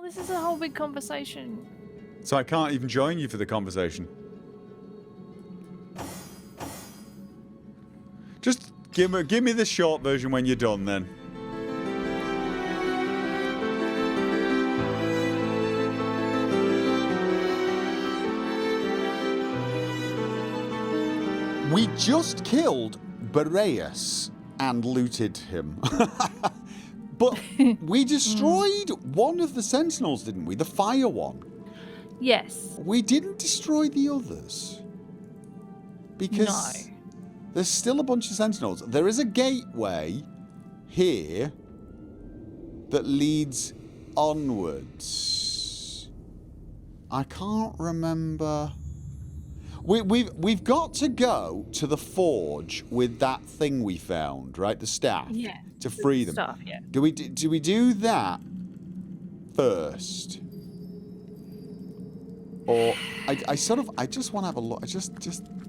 This is a whole big conversation. So I can't even join you for the conversation. Just give me the short version when you're done, then. We just killed Boreas and looted him. But we destroyed one of the sentinels, didn't we? The fire one. Yes. We didn't destroy the others. Because there's still a bunch of sentinels. There is a gateway here that leads onwards. I can't remember. We've got to go to the forge with that thing we found, right? The staff. Yeah. To free them. Stuff, yeah. Do we do that first? Or I just want to have a look.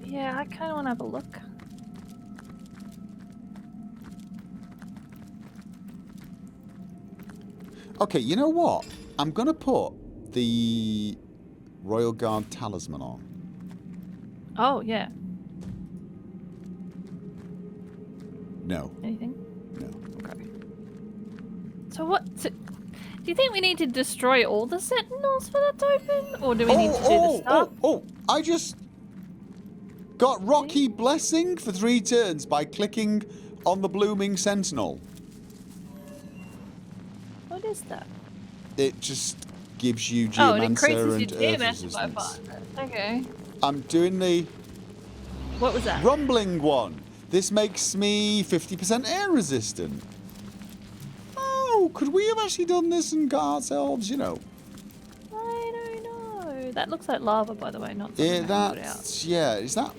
Yeah, I kind of want to have a look. Okay, you know what? I'm gonna put the Royal Guard Talisman on. Oh yeah. No. Anything? No. Okay. So what? Do you think we need to destroy all the sentinels for that to open, or do we need to do the stuff? I just got Rocky Blessing for 3 turns by clicking on the blooming sentinel. What is that? It just gives you it Geomancer increases and your Earth Geomancer by resistance. 5. Okay. I'm doing the What was that? rumbling one. This makes me 50% air resistant. Oh, could we have actually done this and got ourselves, you know? I don't know. That looks like lava, by the way, not something Yeah, I can put out. that's, yeah, is that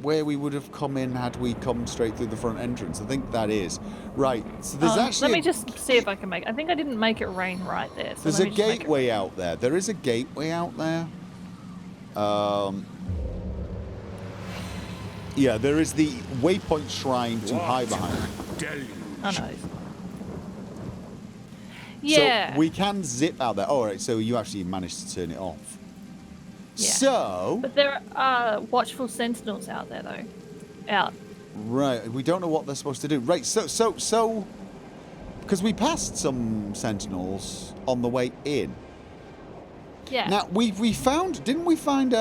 where we would have come in had we come straight through the front entrance? I think that is. Right, so there's actually... Let me just see if I can make it. I think I didn't make it rain right there. So there's let a me just make it gateway out there. There is a gateway out there. Yeah, there is the waypoint shrine to hide behind. Oh, no. Yeah. So we can zip out there. Alright, so you actually managed to turn it off. Yeah. So... But there are watchful sentinels out there, though. Out. Right, we don't know what they're supposed to do. Right, so... Because we passed some sentinels on the way in. Yeah. Now, we found... Didn't we find...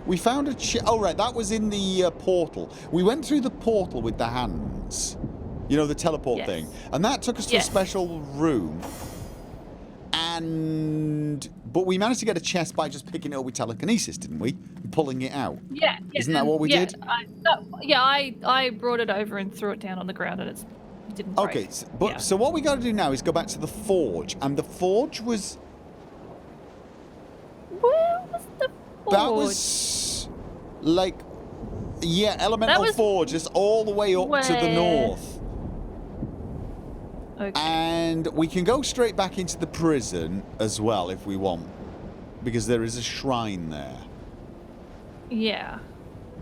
We found a... Oh, right, that was in the portal. We went through the portal with the hands. You know, the teleport thing. And that took us to a special room. But we managed to get a chest by just picking it up with telekinesis, didn't we? And pulling it out. Yeah. Isn't that what we did? I brought it over and threw it down on the ground, and it didn't break. Okay, so what we got to do now is go back to the forge. And the forge was... Where was the forge? That was... Like... Yeah, Elemental Forge. It's all the way up to the north. Okay. And we can go straight back into the prison as well if we want. Because there is a shrine there. Yeah.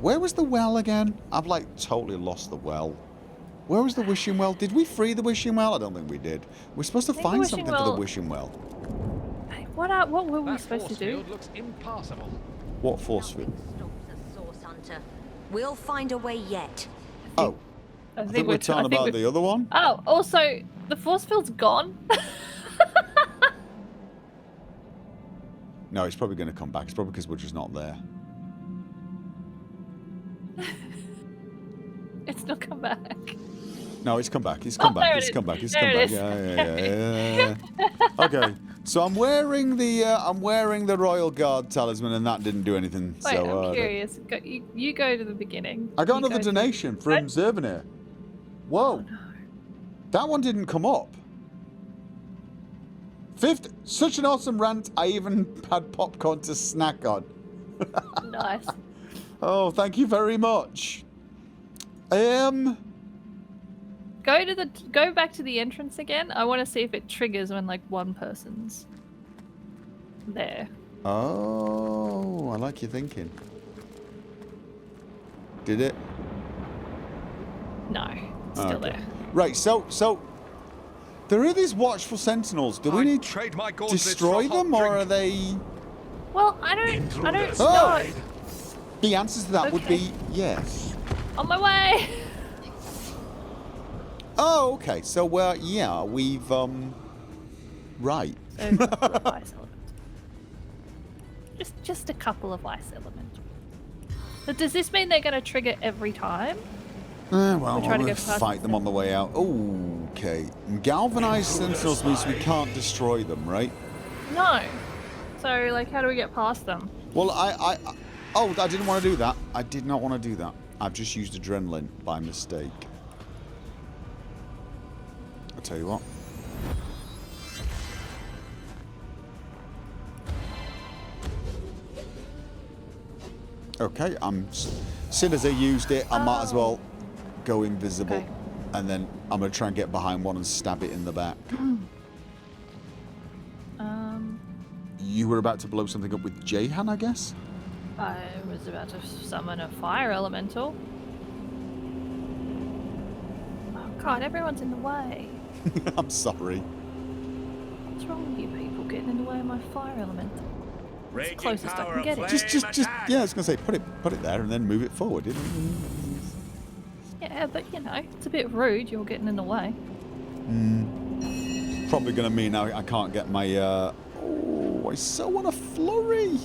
Where was the well again? I've like totally lost the well. Where was the wishing well? Did we free the wishing well? I don't think we did. We're supposed to find something for the wishing well. Hey, what were we supposed to do? Looks impassable. What force field? We'll find a way yet. Oh. I think we're talking about the other one. Oh, also, the force field's gone. No, it's probably going to come back. It's probably because we're just not there. It's not come back. No, it's come back. It's come back. It's come back. It's come back. Yeah. Okay. So I'm wearing the Royal Guard Talisman, and that didn't do anything. Wait, so, I'm curious. You go to the beginning. I got another donation from Zervanir. Whoa. Oh, no. That one didn't come up. Fifth, such an awesome rant, I even had popcorn to snack on. Nice. Oh, thank you very much. Go back to the entrance again. I want to see if it triggers when like one person's there. Oh, I like your thinking. Did it? No, it's still there. Right, so There are these watchful sentinels. Do we need trade my to destroy them, or are they... Well, I don't know. Oh! The answer to that would Okay. be yes. On my way. Oh, okay. So, yeah, we've, right. So, a couple of ice elements. Just a couple of ice elements. But does this mean they're going to trigger every time? Well, try to we'll go past fight them on the way out. Okay. Galvanized sentinels means we can't destroy them, right? No. So, like, how do we get past them? Well, oh, I didn't want to do that. I did not want to do that. I've just used adrenaline by mistake. I'll tell you what. Okay, as soon as I used it, I might as well go invisible. Okay. And then I'm going to try and get behind one and stab it in the back. You were about to blow something up with Jahan, I guess? I was about to summon a fire elemental. Oh god, everyone's in the way. I'm sorry. What's wrong with you people getting in the way of my fire elemental? It's the Raging closest I power can get of it. flame. Just, yeah, I was going to say, put it there and then move it forward. Yeah, but you know, it's a bit rude you're getting in the way. Probably going to mean I can't get my, I so want a flurry.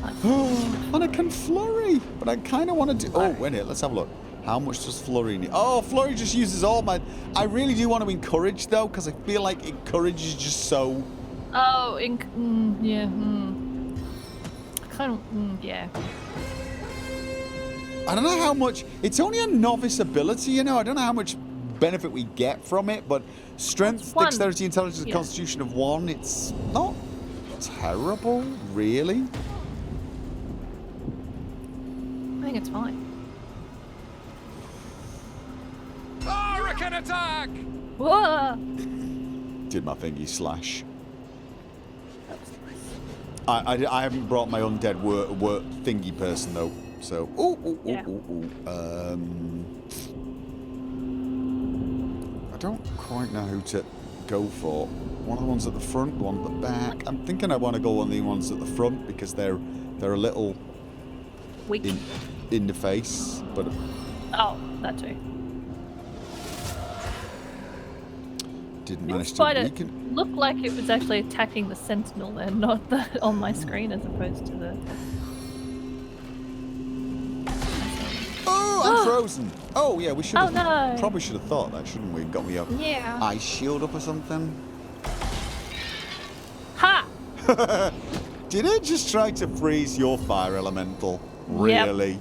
And I can flurry, but I kind of want to do... Oh, wait a minute, let's have a look. How much does flurry need? Oh, flurry just uses all my... I really do want to encourage, though, because I feel like encourage is just so... Oh, yeah, kind of, yeah. I don't know how much... It's only a novice ability, you know? I don't know how much benefit we get from it, but strength, One. dexterity, intelligence, Yeah. constitution of 1, it's not terrible, really. I think it's fine. Hurricane attack! Whoa! Did my thingy slash. That was nice. I haven't brought my undead work thingy person though, so Yeah. I don't quite know who to go for. One of the ones at the front, one at the back. I'm thinking I want to go on the ones at the front because they're a little Weak. in the face, but Oh, that too. didn't This manage to spider weaken. looked like it was actually attacking the sentinel then, not the on my screen as opposed to the... Oh, I'm frozen. Oh yeah, we should have. Oh, no. Probably should have thought that, shouldn't we? Got me up. Yeah. Ice shield up or something. Ha! Did it just try to freeze your fire elemental? Yep. Really?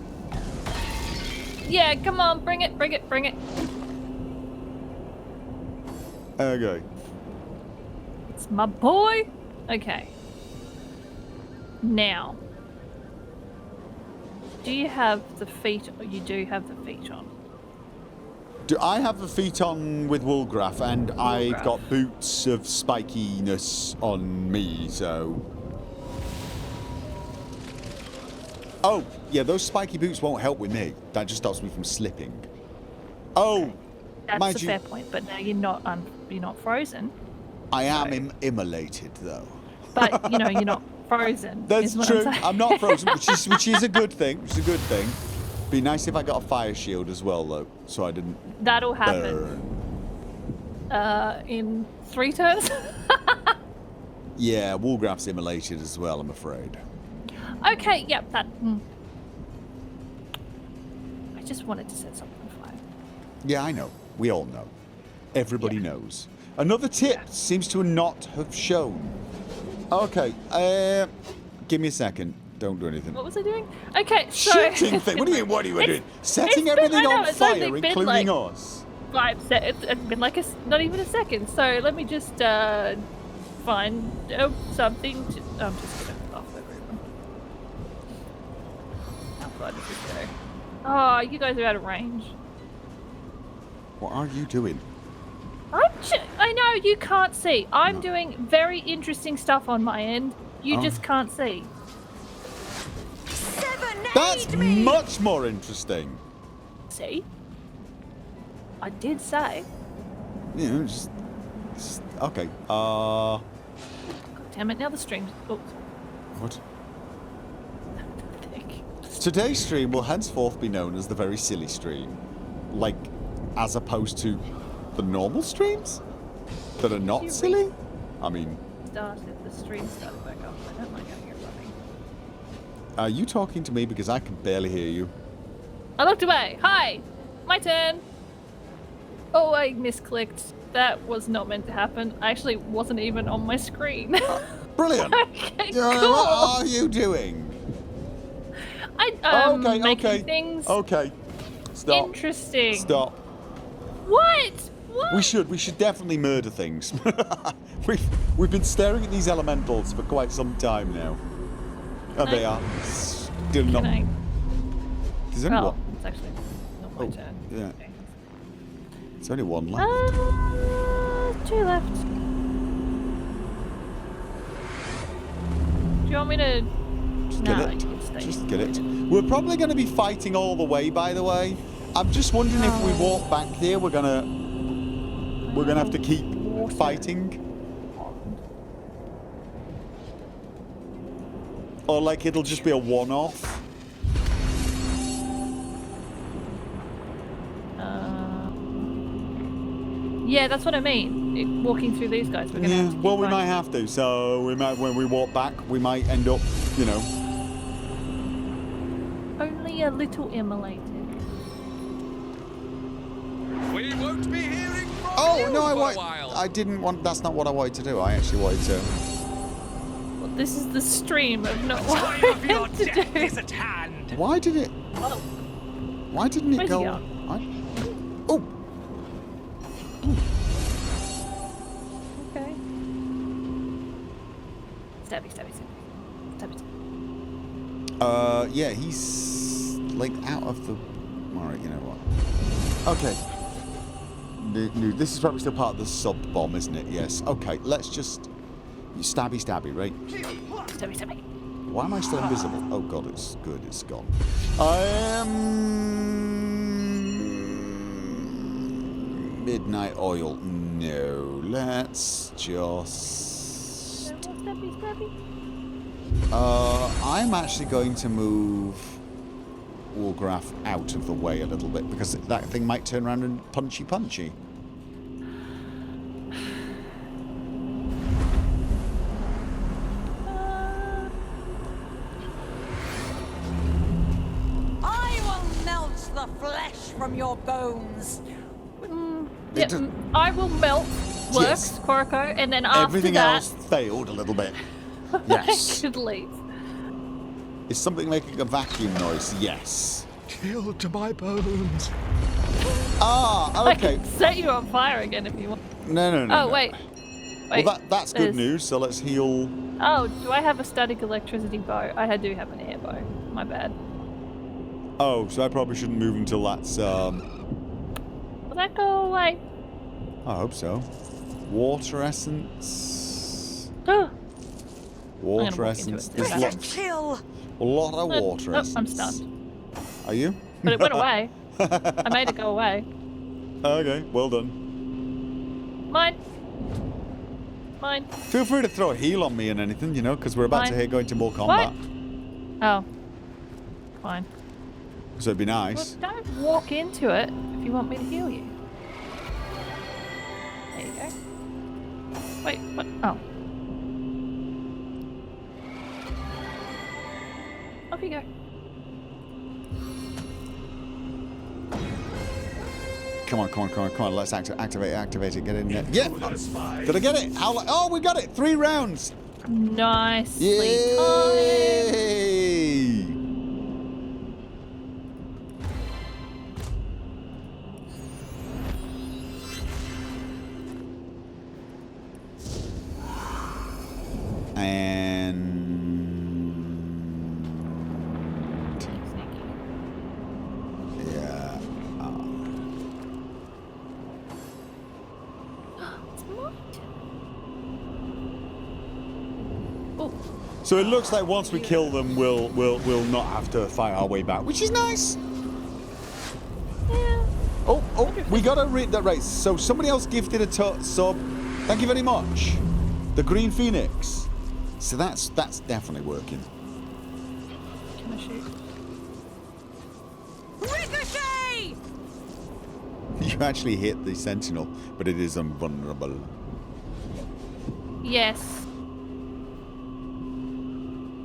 Yeah, come on, bring it, bring it, bring it. Okay. It's my boy. Okay. Now. Do you have the feet? You do have the feet on. Do I have the feet on with Woolgraph, and I've Woolgraph. got boots of spikiness on me, so... Oh, yeah, those spiky boots won't help with me. That just stops me from slipping. Oh, That's mind a you, fair point, but now you're not frozen. I am immolated, though. But you know you're not frozen. That's is what true. I'm saying. I'm not frozen, which is a good thing. Which is a good thing. Be nice if I got a fire shield as well, though, so I didn't That'll happen. burn. In 3 turns. Yeah, Woolgraph's immolated as well, I'm afraid. Okay. Yep. That. I just wanted to set something on fire. Yeah, I know. We all know. Everybody knows. Another tip seems to not have shown. Okay, give me a second. Don't do anything. What was I doing? Okay. So. Shooting thing. What do you mean? What are you It's- doing? Setting it's been- everything I know, on it's fire, only been, including like, us. 5 seconds. It's been like not even a second. So let me just find something. I'm just gonna off everyone. How far does this go? Oh, you guys are out of range. What are you doing? I know you can't see. I'm doing very interesting stuff on my end. You Oh. just can't see. That's much more interesting. See? I did say. You know, just Okay. God damn it! Now the stream's. Oh. What? Today's stream will henceforth be known as the very silly stream, like, as opposed to the normal streams that are not silly. I mean. The stream started back up. I don't like having it running. Are you talking to me because I can barely hear you? I looked away. Hi, my turn. Oh, I misclicked. That was not meant to happen. I actually wasn't even on my screen. Brilliant. Okay, cool. What are you doing? Making things. Okay. Stop. Interesting. Stop. What? What? We should definitely murder things. We've been staring at these elementals for quite some time now. And they are still not. There's only one. It's actually not my turn. Yeah. Okay. It's only one left. 2 left. Do you want me to? Just get it. Just get it. We're probably going to be fighting all the way, by the way. I'm just wondering if we walk back here, we're gonna have to keep fighting, or like it'll just be a one-off. Yeah, that's what I mean. Walking through these guys, we're gonna have to keep well, we fighting. might have to. So we might, when we walk back, we might end up, you know. Only a little immolated. We won't be hearing from Oh you no, for a while. I didn't want. That's not what I wanted to do. I actually wanted to. Well, this is the stream of not Time what of I your meant to death do. is at hand. Why did it? Oh, Why didn't it Where's he go? going? Oh. okay. Stabby. Yeah, he's like out of the. All right, you know what? Okay. No, this is probably still part of the sub bomb, isn't it? Yes. Okay, let's just stabby, right? Stabby. Why am I still invisible? Oh god, it's good. It's gone. Midnight oil. No, let's just. Stabby. I'm actually going to move Wargraph out of the way a little bit because that thing might turn around and punchy. I will melt the flesh from your bones. I will melt. Works, Yes. Koroko, and then after Everything that, else failed a little bit. Yes. I could leave. Is something making a vacuum noise? Yes. Chill to my bones. Ah, I okay. can set you on fire again if you want. No. Oh, wait. Well, that's good there's- news. So let's heal. Oh, do I have a static electricity bow? I do have an air bow. My bad. Oh, so I probably shouldn't move until that's. Will that go away? I hope so. Water essence. Oh, Water walk into essence. it. There's Okay. Kill. a lot of water oh, essence. I'm stunned. Are you? But it went away. I made it go away. Okay, well done. Mine. Feel free to throw a heal on me and anything, you know, because we're about to go into more combat. Oh. Fine. So it'd be Well, nice. don't walk into it if you want me to heal you. There you go. Wait, what? Oh. Off you go. Come on. Let's activate it. Get in there. Yeah. Did I get it? Oh, we got it. 3 rounds. Nicely timed. Yay! And yeah. It's mine. Oh, So it looks like once we kill them, we'll not have to fight our way back, which is nice. yeah. Oh, we gotta read that right. So somebody else gifted a sub. Thank you very much. The Green Phoenix. So that's definitely working. Can I shoot? Ricochet! You actually hit the sentinel, but it is invulnerable. Yes.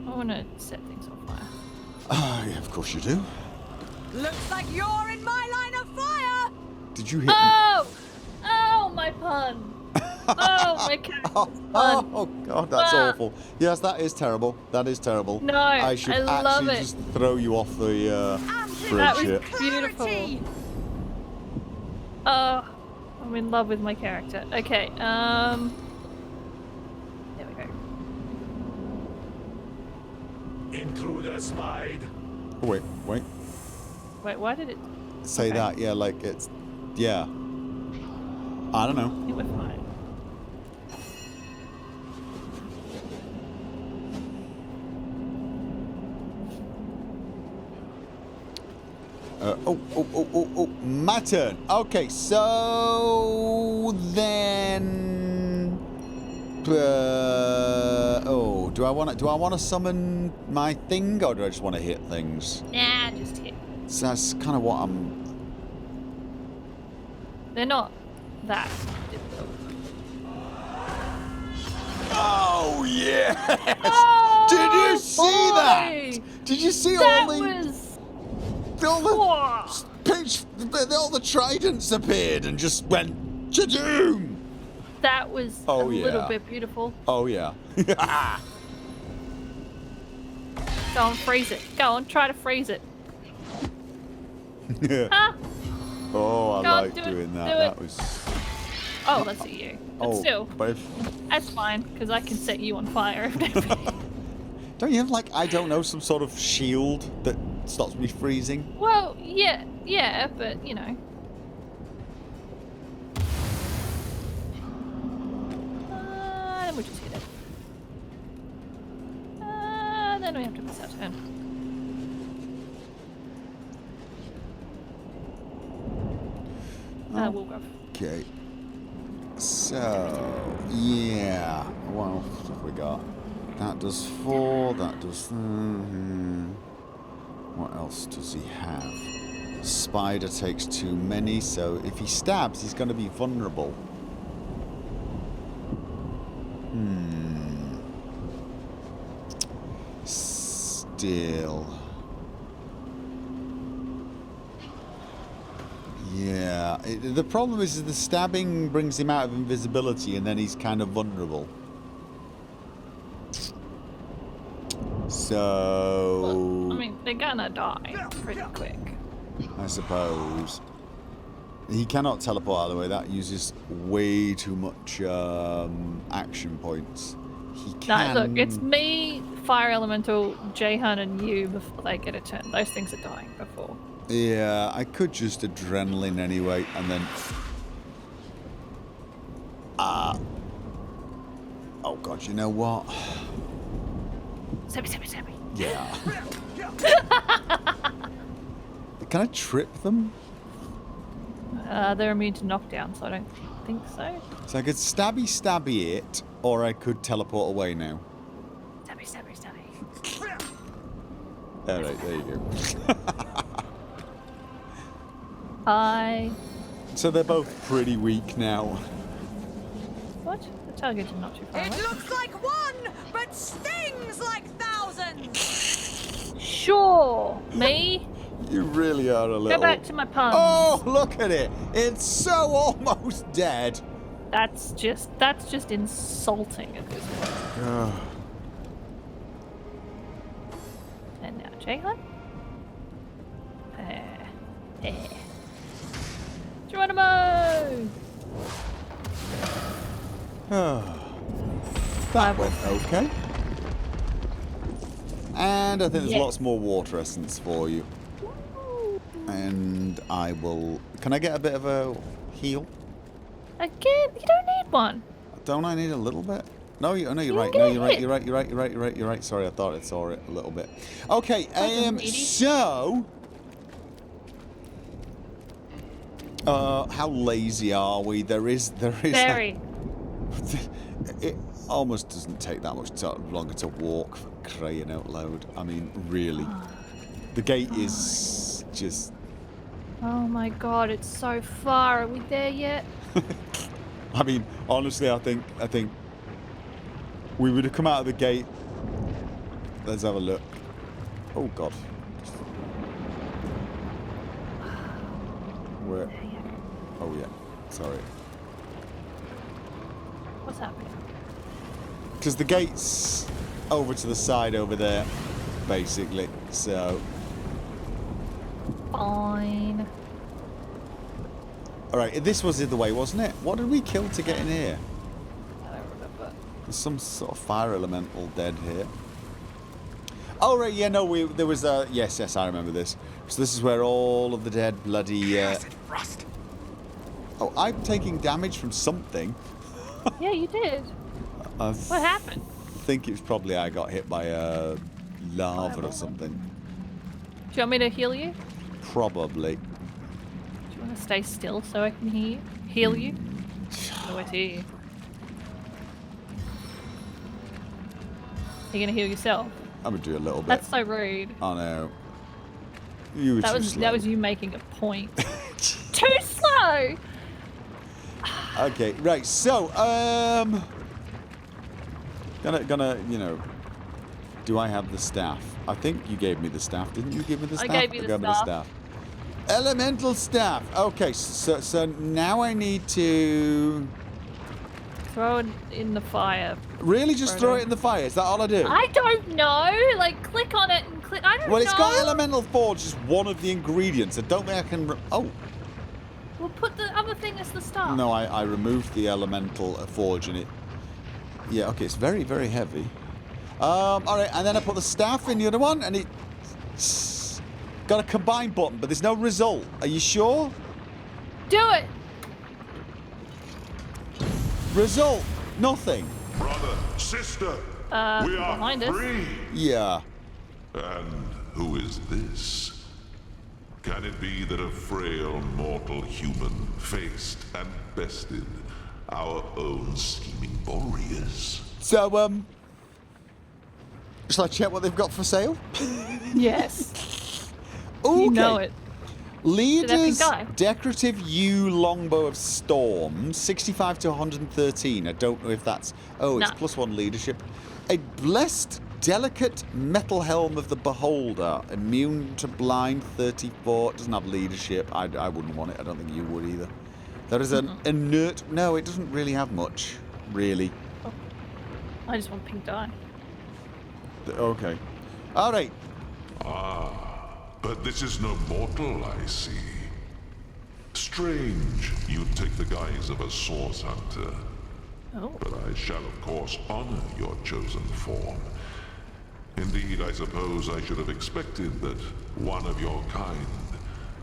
I want to set things on fire. Ah, yeah, of course you do. Looks like you're in my line of fire! Did you hit me? Oh! Oh, my pun. Oh, my character's pun. Oh, God, that's Ah. awful. Yes, that is terrible. That is terrible. No, I should I love actually it. just throw you off the bridge That was here. beautiful. Clarity! Oh, I'm in love with my character. Okay, there we go. Intruder spied. Oh, wait. Wait, why did it... Say Okay. that, yeah, like it's... Yeah. I don't know. It went fine. Oh, my turn. Okay, so then, do I want to summon my thing, or do I just want to hit things? Nah, just hit. So that's kind of what I'm. They're not that difficult. Oh yeah! Oh, Did you see boy! that? Did you see That all the was... all the tridents appeared and just went cha-doom? That was a little bit beautiful. Oh yeah. Go on, freeze it. Go on, try to freeze it. Ah! Oh, I Go on, like do it, doing that. do it. That was. Oh, that's at you. But still, but if, that's fine, because I can set you on fire if need be. don't you have like I don't know some sort of shield that stops me freezing? Well, yeah, but you know. Then we'll just hit it. Then we have to miss our turn. We'll go. Okay. So yeah, what else have we got? That does 4. That does. What else does he have? Spider takes too many, so if he stabs, he's going to be vulnerable. Still. Yeah. The problem is the stabbing brings him out of invisibility, and then he's kind of vulnerable. So... Well, I mean, they're gonna die pretty quick. I suppose. He cannot teleport out of the way. That uses way too much action points. He can... No, look, it's me, Fire Elemental, Jahan, and you before they get a turn. Those things are dying before. Yeah, I could just adrenaline anyway, and then... Oh god, you know what? Sammy. Yeah. Can I trip them? They're immune to knockdown, so I don't think so. So I could stabby it, or I could teleport away now. Stabby. Alright, there you go. So they're both pretty weak now. What? The target is not too far It away. looks like one, but stings like thousands! Sure, me. You really are a little... Go back to my puns. Oh, look at it! It's so almost dead! That's just insulting at this point. And now Jahan. Geronimo! That went okay. And I think there's Yes. lots more water essence for you. And I will... Can I get a bit of a heal? Again, you don't need one. Don't I need a little bit? No, you're right. You No, get you're right. hit. You're right. Sorry, I thought I saw it a little bit. Okay, needy. so... how lazy are we? There is Very. it almost doesn't take that much longer to walk, for crying out loud. I mean, really. The gate is just... Oh my god, it's so far. Are we there yet? I mean, honestly, I think we would have come out of the gate. Let's have a look. Oh god. Where? Oh yeah. Sorry. What's happening? Because the gate's over to the side over there, basically. So. Fine. Alright, this was the way, wasn't it? What did we kill to get in here? I don't remember. There's some sort of fire elemental dead here. Oh, right, yeah, no, there was a... Yes, I remember this. So this is where all of the dead bloody... Rust. Oh, I'm taking damage from something. Yeah, you did. What happened? I think it was probably I got hit by a lava or something. Do you want me to heal you? Probably. Do you want to stay still so I can heal you? No, I hear you. You're gonna heal yourself. I'm gonna do a little bit. That's so rude. Oh no. You were too slow. That was you making a point. Too slow. Okay, right. So, gonna, you know, do I have the staff? I think you gave me the staff, didn't you? Give me the staff. I gave you the staff. Elemental staff. Okay, so now I need to Throw it in the fire. really just throw it in the fire. Is that all I do? I don't know. Like, click on it and click. I don't know. Well, it's got elemental forge as one of the ingredients. I don't think I can. Oh. We'll put the other thing as the start. No, I removed the elemental forge in it. Yeah, okay, it's very, very heavy. Alright, and then I put the staff in the other one, and it's got a combine button, but there's no result. Are you sure? Do it. Result. Nothing. Brother, sister, we are behind us. free. Yeah. And who is this? Can it be that a frail mortal human faced and bested our own scheming Boreas? So, shall I check what they've got for sale? Yes. Okay. You know it. Leader's guy? Decorative yew Longbow of Storm, 65 to 113. I don't know if that's... Oh, it's No. +1 leadership. A Blessed Delicate Metal Helm of the Beholder, immune to blind, 34. Doesn't have leadership. I wouldn't want it. I don't think you would either. There is an inert... No, it doesn't really have much, really. I just want pink dye. Okay. All right. But this is no mortal, I see. Strange you'd take the guise of a source hunter. Oh. But I shall, of course, honor your chosen form. Indeed, I suppose I should have expected that one of your kind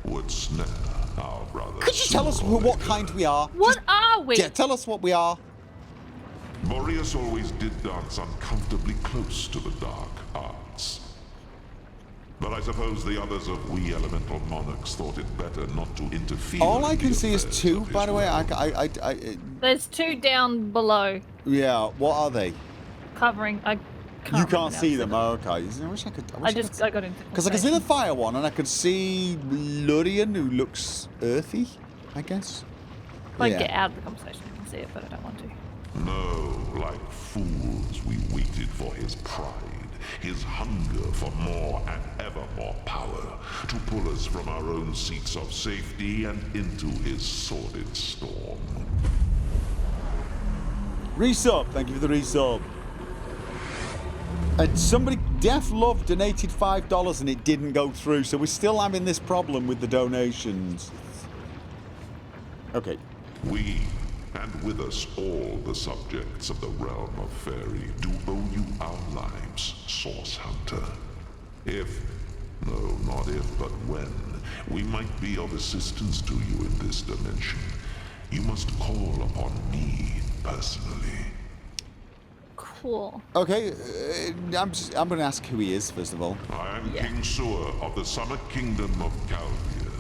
would snare our brother. Could you tell us what kind we are? What are we? Yeah, tell us what we are. Boreas always did dance uncomfortably close to the dark arts. But I suppose the others of we elemental monarchs thought it better not to interfere. All I in can the see is affairs 2, of by his the way. realm. There's 2 down below, Yeah, what are they? covering. I can't. You can't see them. pronounce Oh, okay. I wish I could. it. I got into. Because I can see the fire one, and I could see Lurian, who looks earthy, I guess. If I Yeah. get out of the conversation, I can see it, but I don't want to. No, like fools, we waited for his pride, his hunger for more and ever more power, to pull us from our own seats of safety and into his sordid storm. Resub. Thank you for the resub. And somebody, Def Love, donated $5 and it didn't go through, so we're still having this problem with the donations. Okay. We, and with us all the subjects of the realm of fairy, do owe you our lives, Source Hunter. If, no, not if, but when, we might be of assistance to you in this dimension, you must call upon me personally. Cool. Okay, I'm going to ask who he is, first of all. I am King Sewer of the Summer Kingdom of Calvia.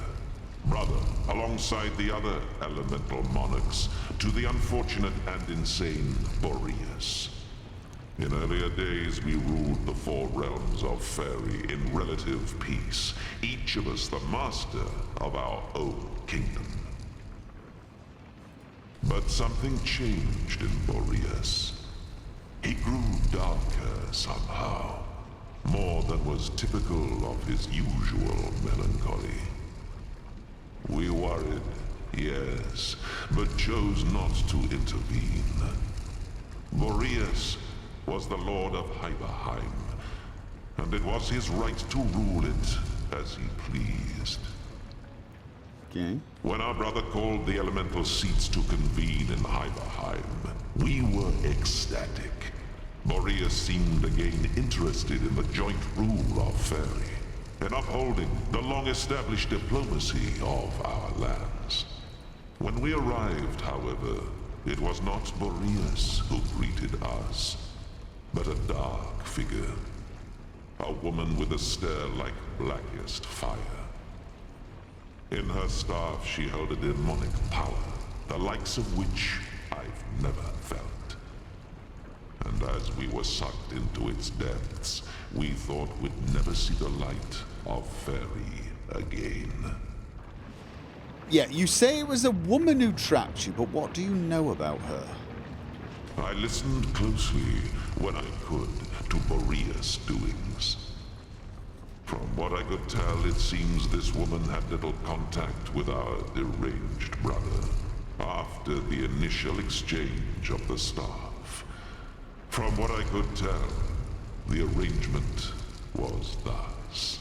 brother, alongside the other elemental monarchs, to the unfortunate and insane Boreas. In earlier days, we ruled the 4 realms of Fairy in relative peace, each of us the master of our own kingdom. But something changed in Boreas. He grew darker somehow, more than was typical of his usual melancholy. We worried, yes, but chose not to intervene. Boreas was the Lord of Hyberheim, and it was his right to rule it as he pleased. Okay. When our brother called the elemental seats to convene in Hyberheim, we were ecstatic. Boreas seemed again interested in the joint rule of Fairy, in upholding the long-established diplomacy of our lands. When we arrived, however, it was not Boreas who greeted us, but a dark figure. A woman with a stare like blackest fire. In her staff she held a demonic power, the likes of which I've never felt. And as we were sucked into its depths, we thought we'd never see the light of Fairy again. Yeah, you say it was a woman who trapped you, but what do you know about her? I listened closely when I could to Boreas' doings. From what I could tell, it seems this woman had little contact with our deranged brother after the initial exchange of the staff. From what I could tell, the arrangement was thus.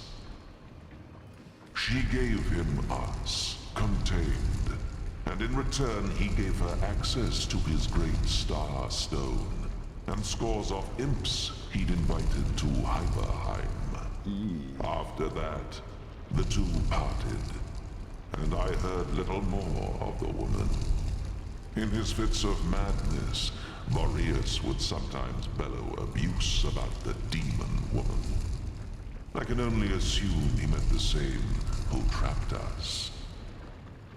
She gave him us, contained, and in return he gave her access to his great star stone, and scores of imps he'd invited to Hyberheim. After that, the two parted, and I heard little more of the woman. In his fits of madness, Boreas would sometimes bellow abuse about the demon woman. I can only assume he meant the same who trapped us.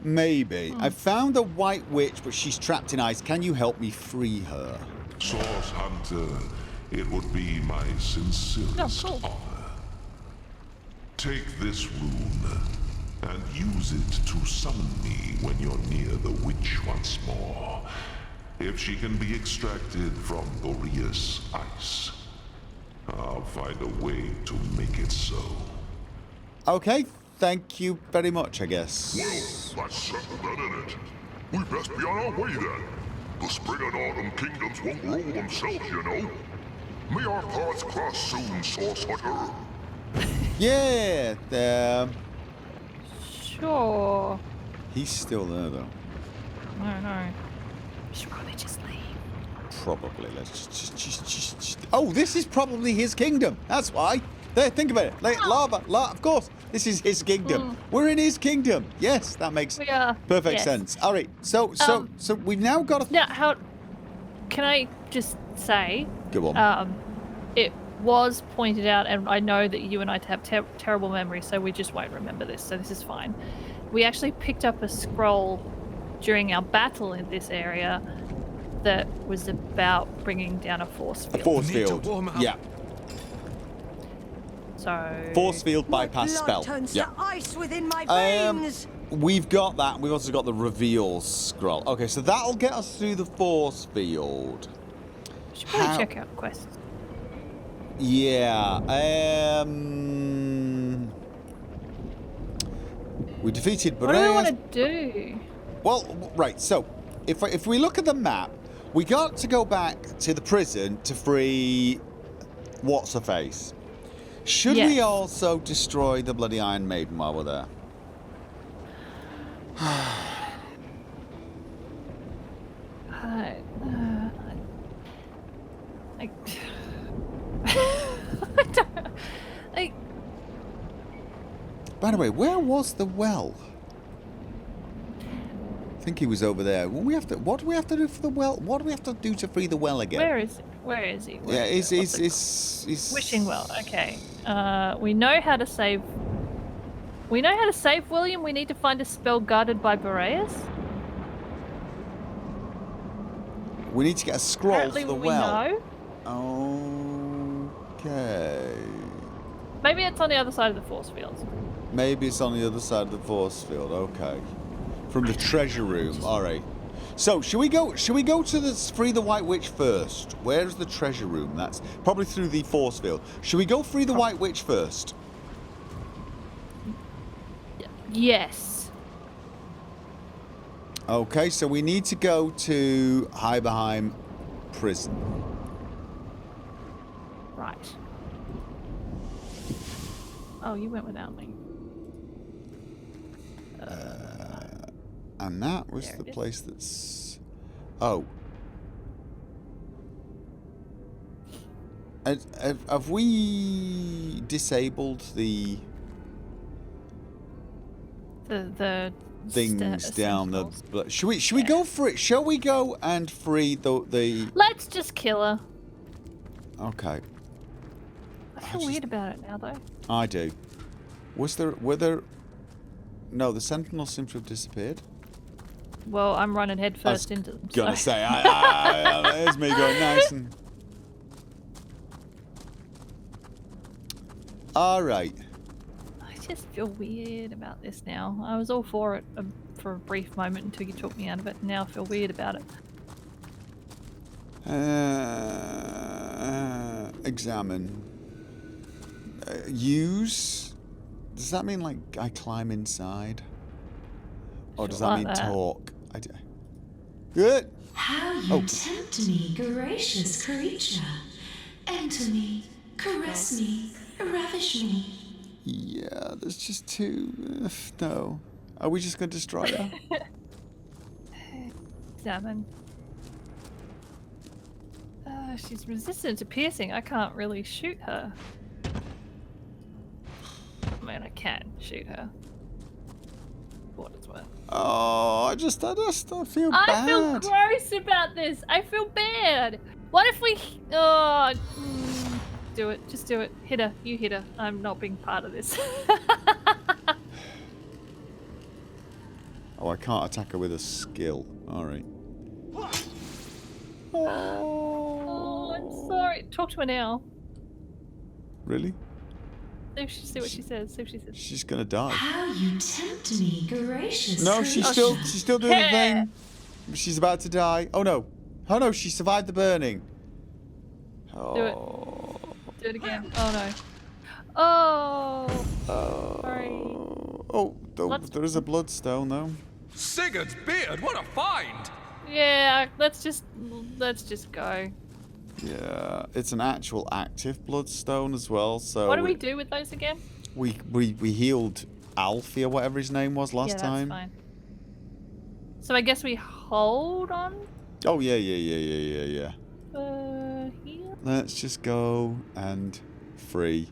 Maybe. I found a white witch, but she's trapped in ice. Can you help me free her? Source Hunter, it would be my sincerest honor. Take this rune, and use it to summon me when you're near the witch once more. If she can be extracted from Boreas' ice, I'll find a way to make it so. Okay, thank you very much, I guess. Well, that's settled that, isn't it? We best be on our way then. The spring and autumn kingdoms won't rule themselves, you know. May our paths cross soon, Source Hunter. Yeah, there. Sure. He's still there, though. No. We should probably just leave. Probably. Let's just. Oh, this is probably his kingdom. That's why. There, think about it. Like, lava. Of course, this is his kingdom. We're in his kingdom. Yes, that makes perfect sense. All right. So we've now got a. Now, how? Can I just say? Go on. It was pointed out, and I know that you and I have terrible memory, so we just won't remember this. So this is fine. We actually picked up a scroll during our battle in this area that was about bringing down a force field. A force field. Yeah. So Force field bypass spell. Turns Yeah. to ice within my veins. We've got that. We've also got the reveal scroll. Okay, so that'll get us through the force field. We should probably check out quests. Yeah. We defeated Boreas. What do we want to do? Well, right. So, if we look at the map, we got to go back to the prison to free what's her face. Should we also destroy the bloody Iron Maiden while we're there? By the way, where was the well? I think he was over there. What do we have to do for the well? What do we have to do to free the well again? Where is he? He's Wishing well. Okay. We know how to save We know how to save William. We need to find a spell guarded by Boreas. We need to get a scroll Apparently for the we well. know. Okay. Maybe it's on the other side of the force fields. Maybe it's on the other side of the force field. Okay. From the treasure room. All right. So, should we go to free the White Witch first? Where's the treasure room? That's probably through the force field. Should we go free the White Witch first? Yes. Okay, so we need to go to Heiberheim prison. Right. Oh, you went without me. And that was There the it is. place that's... Oh. Have we disabled the things down the... sentinels. Should we go for it? Shall we go and free the... Let's just kill her. Okay. I feel weird about it now, though. I do. Were there... No, the sentinels seem to have disappeared. Well, I'm running head first into them. Gonna so. say, there's me going nice and... All right. I just feel weird about this now. I was all for it for a brief moment until you took me out of it. Now I feel weird about it. Examine. Use. Does that mean like I climb inside? Or does that mean talk? Good. How you tempt me, gracious creature. Enter me, caress me, ravish me. Yeah, there's just two. No. Are we just going to destroy her? Examine. She's resistant to piercing. I can't really shoot her. I mean, I can shoot her. For what it's worth. Oh, I just feel bad. I feel gross about this. I feel bad. What if we... Oh, do it. Just do it. Hit her. You hit her. I'm not being part of this. Oh, I can't attack her with a skill. All right. Oh, I'm sorry. Talk to her now. Really? See what she says. See what she says. She's gonna die. How you tempt me, gracious No, creature. she's still doing the thing. She's about to die. Oh no. Oh no, she survived the burning. Oh. Do it. Do it again. Oh no. Oh. Sorry. Oh, there is a bloodstone though. Sigurd's beard, what a find! Yeah, let's just go. Yeah, it's an actual active bloodstone as well. So What do we do with those again? We healed Alfie or whatever his name was last time. Fine. So I guess we hold on. Oh yeah. Here. Let's just go and free.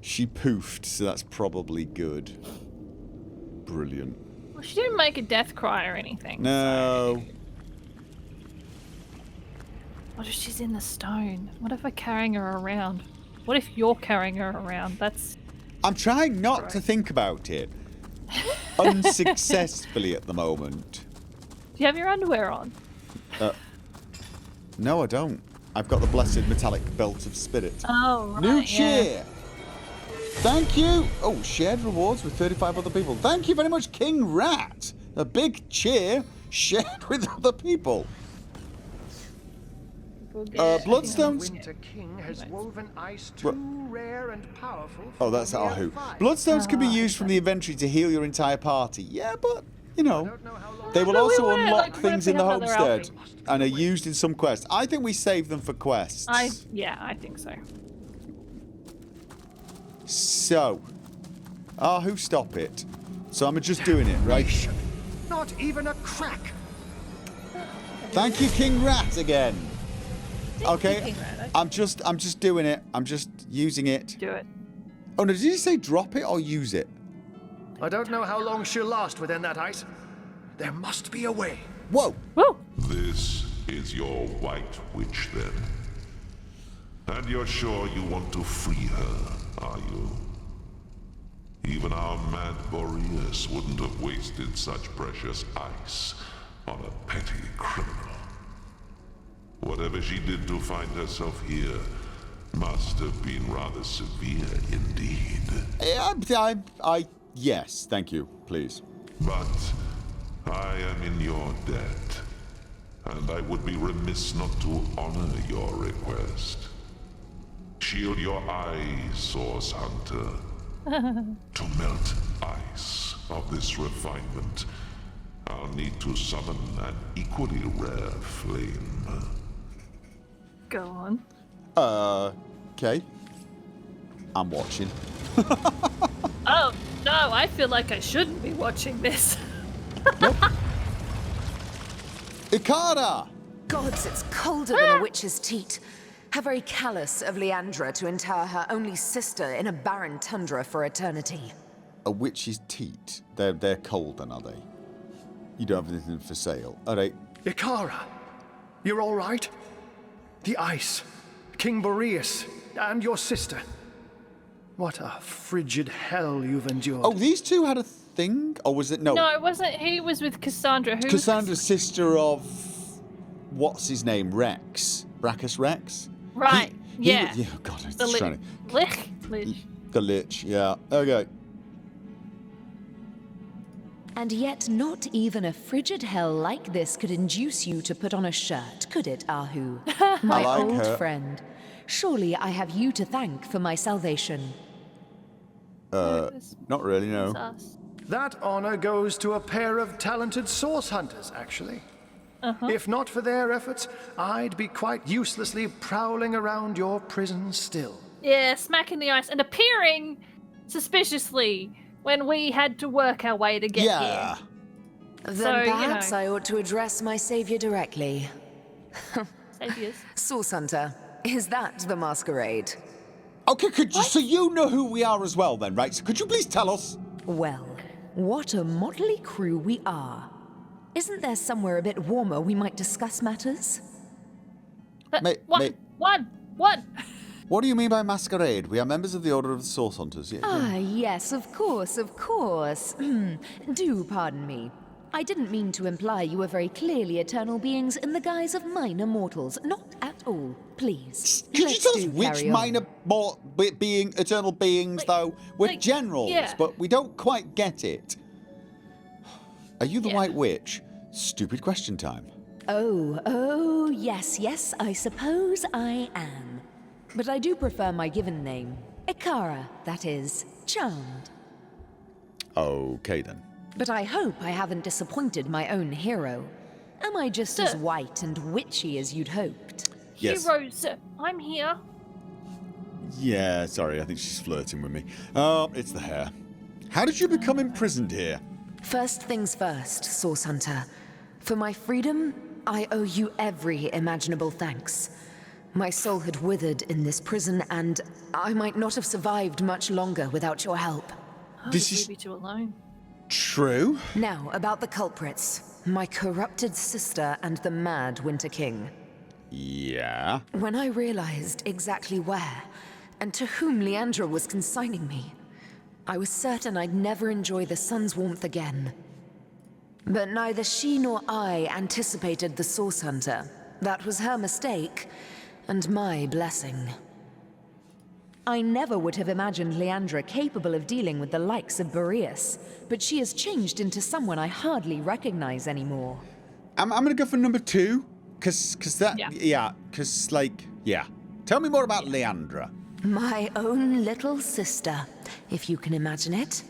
She poofed, so that's probably good. Brilliant. Well, she didn't make a death cry or anything. No. So... What if she's in the stone? What if we're carrying her around? What if you're carrying her around? That's... I'm trying not to think about it. Unsuccessfully at the moment. Do you have your underwear on? No, I don't. I've got the blessed metallic belt of spirit. Oh, right. New cheer! Thank you! Oh, shared rewards with 35 other people. Thank you very much, King Rat! A big cheer shared with other people. Bloodstones. Winter King has woven ice too rare and powerful. Oh, that's Ahu. Bloodstones can be used from the inventory to heal your entire party. Yeah, but, you know, they will also unlock things in the homestead and are used in some quests. I think we save them for quests. Yeah, I think so. So, Ahu, stop it. So I'm just doing it, right? Not even a crack. Thank you, King Rat, again. Okay, King Rat, I'm just doing it. I'm just using it. Do it. Oh no, did you say drop it or use it? I don't know how long she'll last within that ice. There must be a way. Whoa! Woo! This is your White Witch, then. And you're sure you want to free her, are you? Even our mad Boreas wouldn't have wasted such precious ice on a petty criminal. Whatever she did to find herself here must have been rather severe indeed. Yes, thank you, please. But I am in your debt, and I would be remiss not to honor your request. Shield your eyes, Source Hunter. To melt ice of this refinement, I'll need to summon an equally rare flame. Go on. Okay. I'm watching. Oh, no, I feel like I shouldn't be watching this. Cara! Gods, it's colder than a witch's teat. How very callous of Leandra to entire her only sister in a barren tundra for eternity. A witch's teat. They're cold then, are they? You don't have anything for sale. Alright. Cara, you're all right? The ice, King Boreas, and your sister. What a frigid hell you've endured. Oh, these two had a thing? Or was it? No. No, it wasn't. He was with Cassandra. Who Cassandra's sister of... What's his name? Rex? Brachus Rex? Right, yeah. Yeah, God, it's The trying to... Lich. The Lich, yeah. Okay. And yet not even a frigid hell like this could induce you to put on a shirt, could it, Ahu? My like old her. friend. Surely I have you to thank for my salvation. Not really, no. Us. That honor goes to a pair of talented source hunters, actually. If not for their efforts, I'd be quite uselessly prowling around your prison still. Yeah, smacking the ice and appearing suspiciously when we had to work our way to get Yeah. here. Then So, you perhaps know. I ought to address my savior directly. Saviors. Source Hunter, is that the masquerade? Okay, so you know who we are as well then, right? So could you please tell us? Well, what a motley crew we are. Isn't there somewhere a bit warmer we might discuss matters? Mate. One. What do you mean by masquerade? We are members of the Order of the Source Hunters. Yeah. Ah, yes, of course, of course. Do pardon me. I didn't mean to imply you were very clearly eternal beings in the guise of minor mortals. Not at all. Please. Could you let's tell us do which carry on. minor being eternal beings, though? We're generals, yeah. but we don't quite get it. Are you the Yeah. White Witch? Stupid question time. Oh, yes, I suppose I am. But I do prefer my given name. Cara, that is. Charmed. Okay, then. But I hope I haven't disappointed my own hero. Am I just as white and witchy as you'd hoped? Yes. Heroes, I'm here. Yeah, sorry, I think she's flirting with me. Oh, it's the hair. How did you become imprisoned here? First things first, Source Hunter. For my freedom, I owe you every imaginable thanks. My soul had withered in this prison, and I might not have survived much longer without your help. This Leave is you two alone. true. Now, about the culprits. My corrupted sister and the mad Winter King. Yeah. When I realized exactly where and to whom Leandra was consigning me, I was certain I'd never enjoy the sun's warmth again. But neither she nor I anticipated the Source Hunter. That was her mistake, and my blessing. I never would have imagined Leandra capable of dealing with the likes of Boreas, but she has changed into someone I hardly recognize anymore. I'm gonna go for number 2, cause that Yeah. yeah. Tell me more about Leandra. My own little sister, if you can imagine it.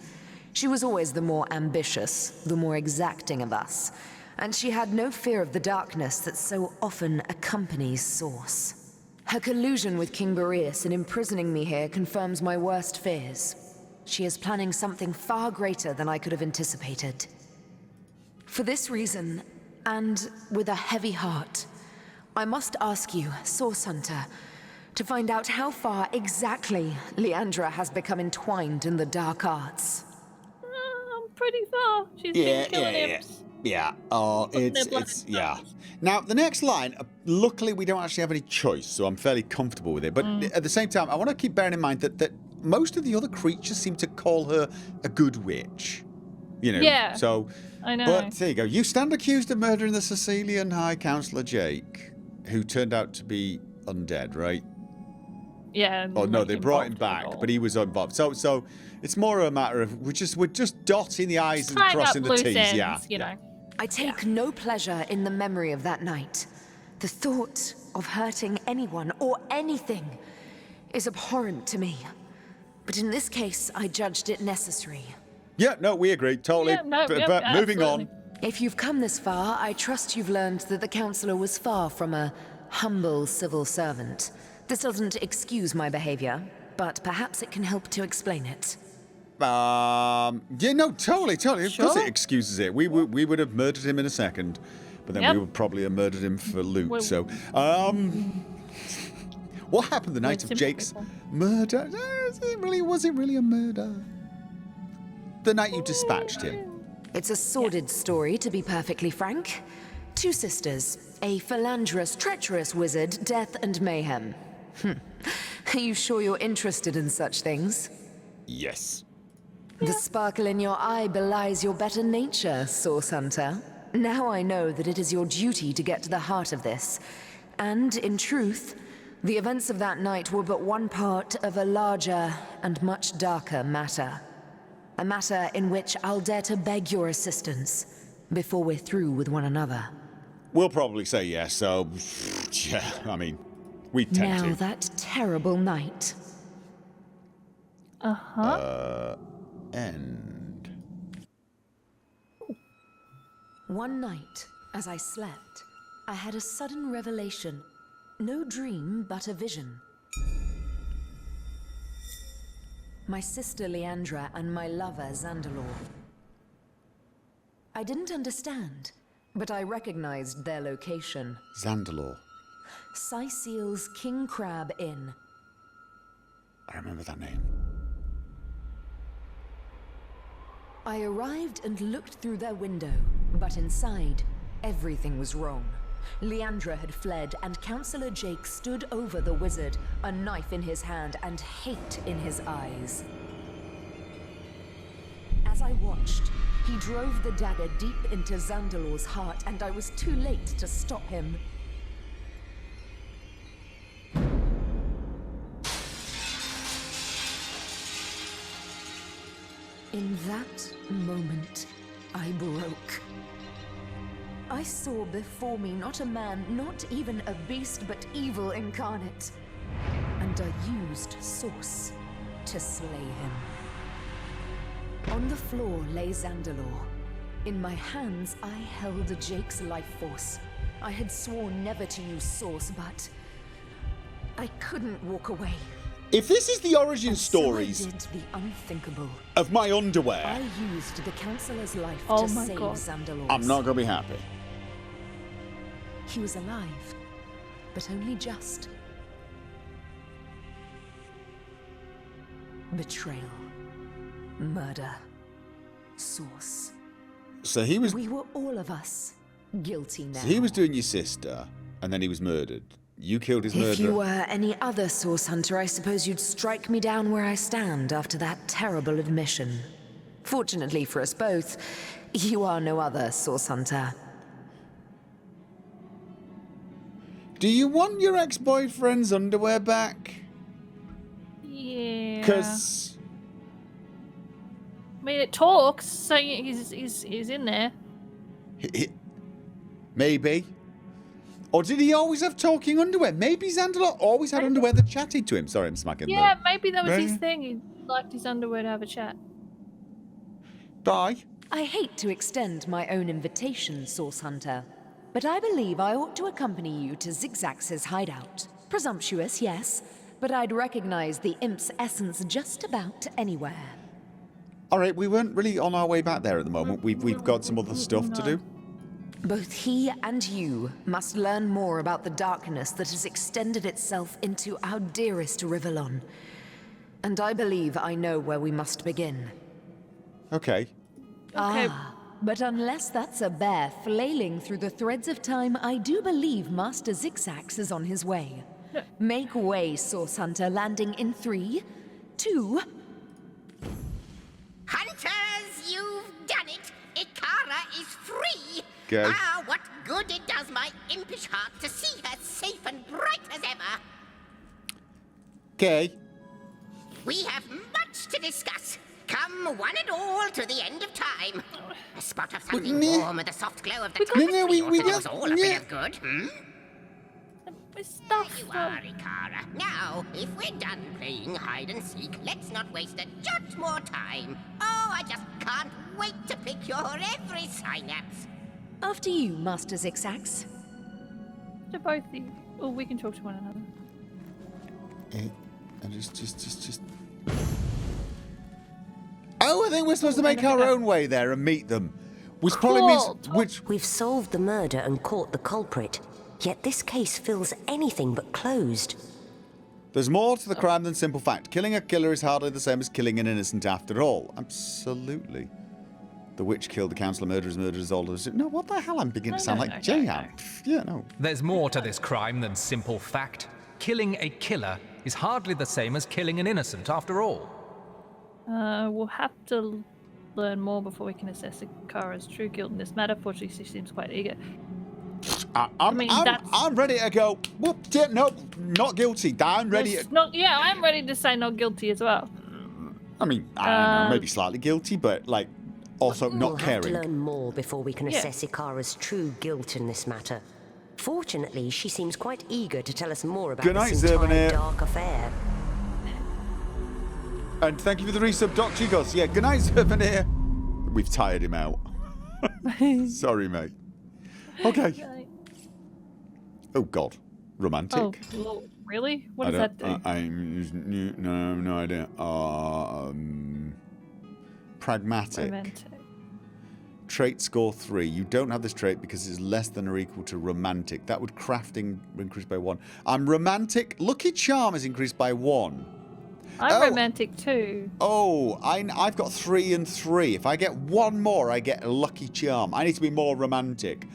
She was always the more ambitious, the more exacting of us, and she had no fear of the darkness that so often accompanies Source. Her collusion with King Boreas in imprisoning me here confirms my worst fears. She is planning something far greater than I could have anticipated. For this reason, and with a heavy heart, I must ask you, Source Hunter, to find out how far exactly Leandra has become entwined in the dark arts. Pretty far. She's been killing imps. Yeah. Putting their blood It's in yeah. stars. Now the next line. Luckily, we don't actually have any choice, so I'm fairly comfortable with it. But at the same time, I want to keep bearing in mind that most of the other creatures seem to call her a good witch. You know, Yeah, so... I know. But there you go. You stand accused of murdering the Sicilian High Counselor Jake, who turned out to be undead, right? Yeah. Oh no, like, they brought him involved back, at all. but he was involved. So it's more a matter of we're just dotting the I's and Tying crossing up the loose T's. ends, Yeah, you know. I take no pleasure in the memory of that night. The thought of hurting anyone or anything is abhorrent to me. But in this case, I judged it necessary. Yeah, no, we agree totally. Yeah, no, but yep, moving on. absolutely. If you've come this far, I trust you've learned that the Counselor was far from a humble civil servant. This doesn't excuse my behavior, but perhaps it can help to explain it. Yeah, no, totally. Of course Sure. it excuses it. We would have murdered him in a second, but then Yep. we would probably have murdered him for loot. Well- So, what happened the night of simple Jake's people. murder? Was it really a murder? The night you dispatched him. It's a sordid story, to be perfectly frank. Two sisters, a philanderous, treacherous wizard, death and mayhem. Are you sure you're interested in such things? Yes. The sparkle in your eye belies your better nature, Source Hunter. Now I know that it is your duty to get to the heart of this. And, in truth, the events of that night were but one part of a larger and much darker matter. A matter in which I'll dare to beg your assistance before we're through with one another. We'll probably say yes, so... Yeah, I mean, we tend Now to. that terrible night. End. One night, as I slept, I had a sudden revelation. No dream, but a vision. My sister Leandra and my lover Zandalor. I didn't understand, but I recognized their location. Zandalor. Syceel's King Crab Inn. I remember that name. I arrived and looked through their window, but inside, everything was wrong. Leandra had fled, and Counselor Jake stood over the wizard, a knife in his hand and hate in his eyes. As I watched, he drove the dagger deep into Zandalor's heart, and I was too late to stop him. In that moment, I broke. I saw before me not a man, not even a beast, but evil incarnate. And I used Source to slay him. On the floor lay Zandalor. In my hands, I held Jake's life force. I had sworn never to use Source, but I couldn't walk away. If this is the origin stories So I did the unthinkable. of my underwear, I used the Counselor's life Oh to my save God. Zandalor. I'm not going to be happy. He was alive, but only just. Betrayal. Murder. Source. So he was We were all of us guilty now. he was doing your sister, and then he was murdered. You killed his murderer. If you were any other Source Hunter, I suppose you'd strike me down where I stand after that terrible admission. Fortunately for us both, you are no other Source Hunter. Do you want your ex-boyfriend's underwear back? Yeah. Because I mean, it talks, so he's in there. maybe. Or did he always have talking underwear? Maybe Zandalor always had underwear that chatted to him. Sorry, I'm smacking Yeah, the... maybe that was his Maybe. thing. He liked his underwear to have a chat. Bye. I hate to extend my own invitation, Source Hunter, but I believe I ought to accompany you to Zigzax's hideout. Presumptuous, yes, but I'd recognize the imp's essence just about anywhere. All right, we weren't really on our way back there at the moment. We've got some other stuff to do. Both he and you must learn more about the darkness that has extended itself into our dearest Rivellon. And I believe I know where we must begin. Okay. Okay. But unless that's a bear flailing through the threads of time, I do believe Master Zigzax is on his way. Make way, Source Hunter, landing in 3, too? Hunters, you've done it! Cara is free! Okay. Ah, what good it does my impish heart to see her safe and bright as ever! Okay. We have much to discuss. Come one and all to the end of time. A spot of something warm with the soft glow of the tapestry ought to do us all a bit of good, Stuff. There you are, Cara. Now, if we're done playing hide and seek, let's not waste a jot more time. Oh, I just can't wait to pick your every synapse. After you, Master Zigzags. To both of you. Or we can talk to one another. And just. Oh, I think we're supposed to make our own way there and meet them. Which probably means We've solved the murder and caught the culprit. Yet this case feels anything but closed. There's more to the crime than simple fact. Killing a killer is hardly the same as killing an innocent after all. Absolutely. The witch killed the councillor, murderers, all those. No, what the hell? I'm beginning to sound like J.R. Yeah, no. There's more to this crime than simple fact. Killing a killer is hardly the same as killing an innocent after all. We'll have to learn more before we can assess Cara's true guilt in this matter. Fortunately, she seems quite eager. I'm ready to go. Whoop, no, not guilty. I'm ready. I'm ready to say not guilty as well. I mean, I don't know, maybe slightly guilty, but like also not caring. We'll have to learn more before we can assess Cara's true guilt in this matter. Fortunately, she seems quite eager to tell us more about this entire dark affair. And thank you for the resub, Dr. Chigos. Yeah, good night, Souvenir. We've tired him out. Sorry, mate. Okay. Oh, God. Romantic. Oh, really? What does that do? No idea. Pragmatic. Romantic. Trait score 3. You don't have this trait because it's less than or equal to romantic. That would crafting increase by 1. I'm romantic. Lucky charm is increased by 1. I'm romantic too. Oh, I've got 3 and 3. If I get 1 more, I get a lucky charm. I need to be more romantic.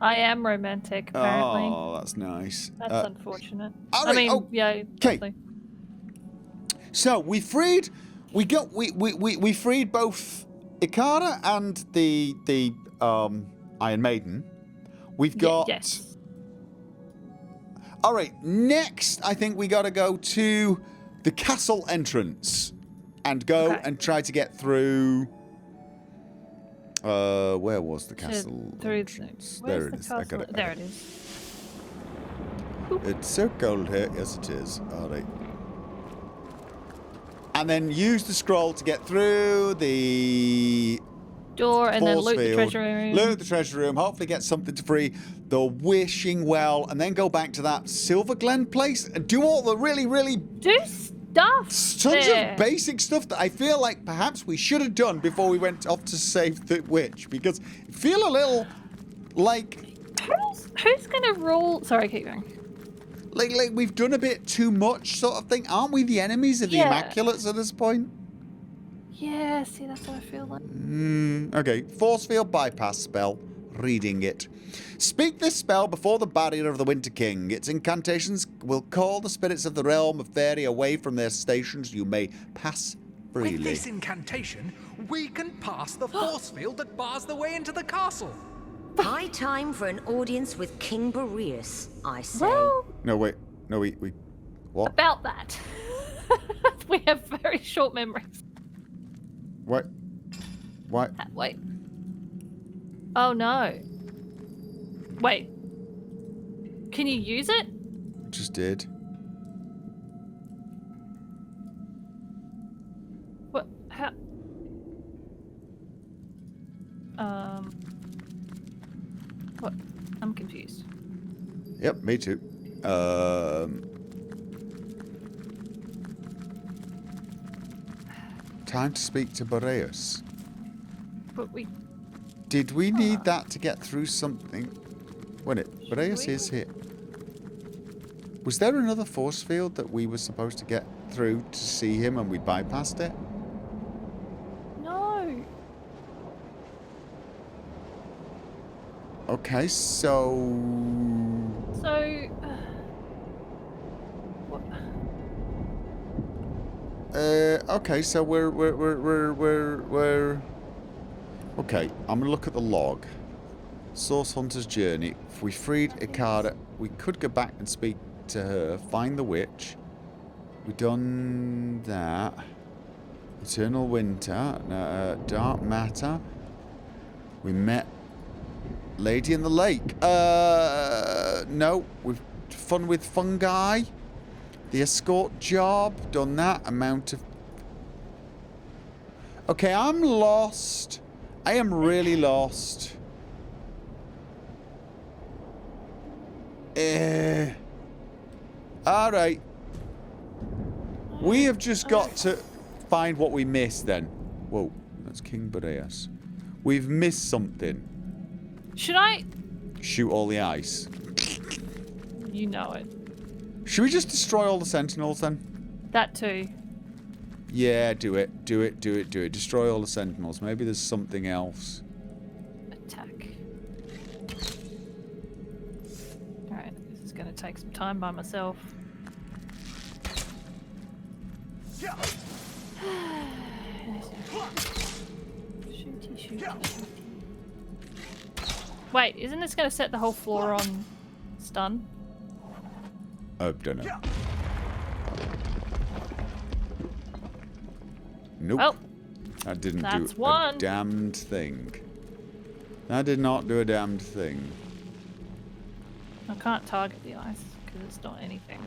I am romantic, apparently. Oh, that's nice. That's unfortunate. Right, yeah. Okay. So we freed both Cara and the Iron Maiden. We've got. Yes. All right. Next, I think we got to go to the castle entrance and go and try to get through. Where was the castle? There it is. I got it. There it is. It's so cold here. Yes, it is. All right. And then use the scroll to get through the door and then loot the treasure room. Loot the treasure room. Hopefully get something to free the wishing well, and then go back to that Silver Glen place and do all the really do stuff. Tons of basic stuff that I feel like perhaps we should have done before we went off to save the witch, because I feel a little like who's gonna rule? Sorry, keep going. Like we've done a bit too much sort of thing. Aren't we the enemies of the Immaculates at this point? Yeah, see, that's what I feel like. Okay, force field bypass spell. Reading it. Speak this spell before the barrier of the Winter King. Its incantations will call the spirits of the realm of fairy away from their stations. You may pass freely. With this incantation, we can pass the force field that bars the way into the castle. High time for an audience with King Boreas, I say. Well, No, wait. What? About that. We have very short memories. What? What? Wait. Oh no. Wait. Can you use it? Just did. What? How? What? I'm confused. Yep, me too. Time to speak to Boreas. But we... Did we need that to get through something? Wait, Boreas is here. Was there another force field that we were supposed to get through to see him and we bypassed it? No. Okay, so... What? Okay, so we're... Okay, I'm gonna look at the log. Source Hunter's Journey. If we freed Cara, we could go back and speak to her. Find the witch. We done that. Eternal Winter. Dark Matter. We met Lady in the Lake. No. We've fun with fungi. The escort job. Done that. Amount of... Okay, I'm lost. I am really lost. Alright. We have just got to find what we missed then. Whoa, that's King Boreas. We've missed something. Should I? Shoot all the ice. You know it. Should we just destroy all the sentinels then? That too. Yeah, do it. Do it, do it, do it. Destroy all the sentinels. Maybe there's something else. Attack. Alright, this is going to take some time by myself. Shooty, shooty, shooty. Wait, isn't this going to set the whole floor on stun? I don't know. Nope. Well, that didn't do one. a damned thing. That did not do a damned thing. I can't target the ice because it's not anything.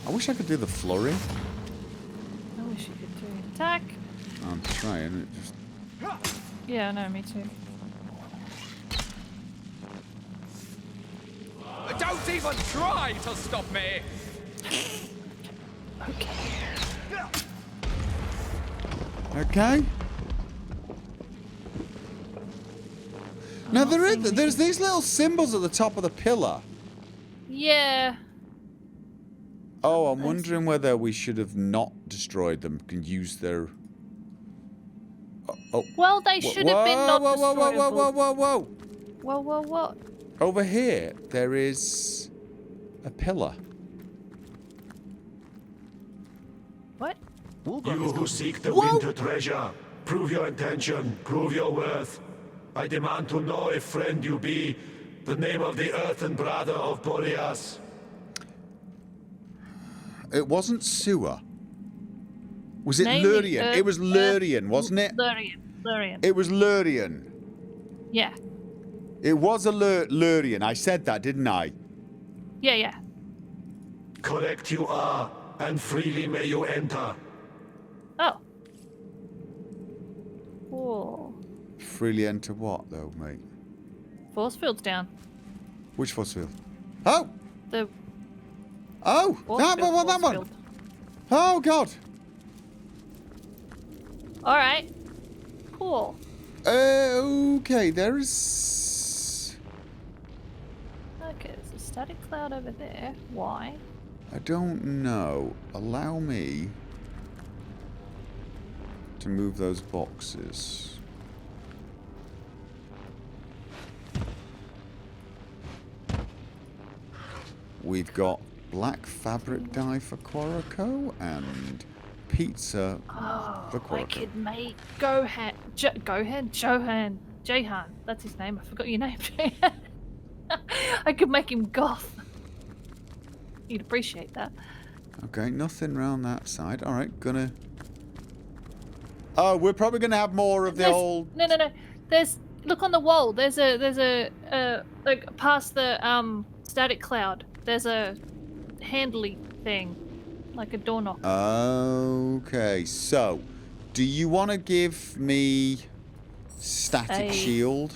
I wish I could do the flurry. I wish you could do attack. I'm trying. It just... Yeah, no, me too. Don't even try to stop me! Okay. Now there's these little symbols at the top of the pillar. Yeah. Oh, I'm wondering whether we should have not destroyed them and used their... Oh. Well, they should have been not destroyable. Whoa. Whoa. Over here, there is a pillar. What? You who seek the winter treasure, prove your intention, prove your worth. I demand to know if friend you be, the name of the earthen brother of Boreas. It wasn't sewer. Was it Name Lurian? It was Lurian, wasn't it? Lurian. It was Lurian. Yeah. It was a Lurian. I said that, didn't I? Yeah. Correct you are, and freely may you enter. Oh. Cool. Freely enter what, though, mate? Force field's down. Which force field? Oh! The... Oh! That one! Field. Oh, God! Alright. Cool. Okay, there is... Okay, there's a static cloud over there. Why? I don't know. Allow me to move those boxes. We've got black fabric dye for Quaraco and pizza for Quaraco. I could make Jahan. That's his name. I forgot your name, Jahan. I could make him goth. You'd appreciate that. Okay, nothing round that side. All right, gonna... Oh, we're probably gonna have more of the old... No. There's... Look on the wall. There's a like past the static cloud. There's a handly thing, like a door knocker. Okay, so do you want to give me static shield?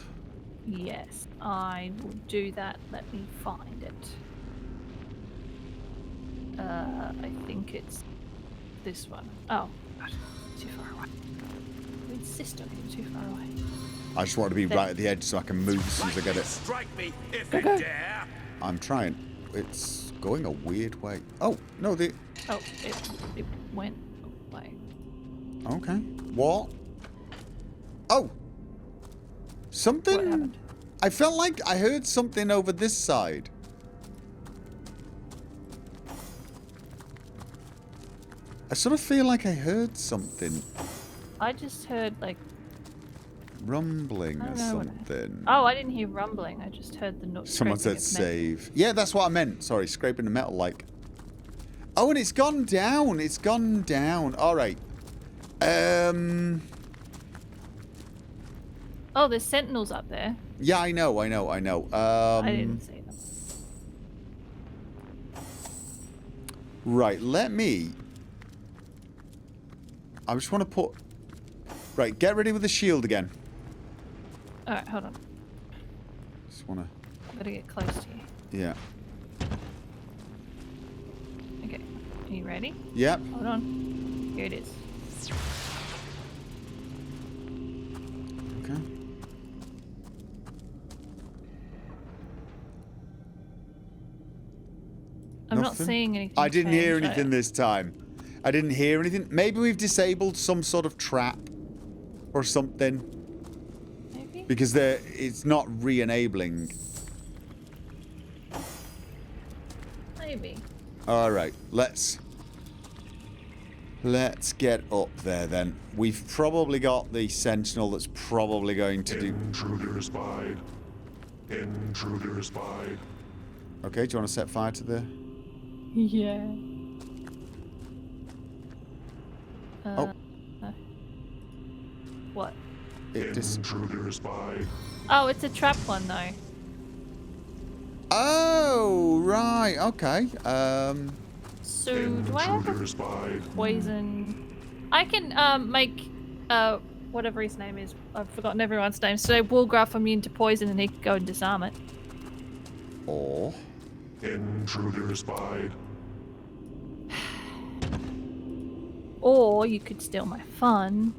Yes, I will do that. Let me find it. I think it's this one. Oh, God, too far away. I insist on being too far away. I just want to be right at the edge so I can move as soon as I get it. Strike me if you dare. I'm trying. It's going a weird way. Oh, no, the... Oh, it went away. Okay. What? Oh! Something... What happened? I felt like I heard something over this side. I sort of feel like I heard something. I just heard like rumbling or something. Oh, I didn't hear rumbling. I just heard the noise. Someone said save. Yeah, that's what I meant. Sorry, scraping the metal like. Oh, and it's gone down. It's gone down. All right. Oh, there's sentinels up there. Yeah, I know. I didn't see them. Right, let me. I just want to put. Right, get ready with the shield again. All right, hold on. Just want to. Gotta get close to you. Yeah. Okay, are you ready? Yep. Hold on. Here it is. Okay. I'm not seeing anything. I didn't hear anything this time. I didn't hear anything. Maybe we've disabled some sort of trap or something. Maybe? Because it's not re-enabling. Maybe. All right, let's get up there then. We've probably got the sentinel that's probably going to do. Intruder spied. Intruder spied. Okay, do you want to set fire to the? Yeah. Oh. What? Intruder spied. Oh, it's a trap one though. Oh, right. Okay. So do I have a poison? I can make whatever his name is. I've forgotten everyone's name. So Woolgraph immune to poison, and he can go and disarm it. Or intruder spied. Or you could steal my fun.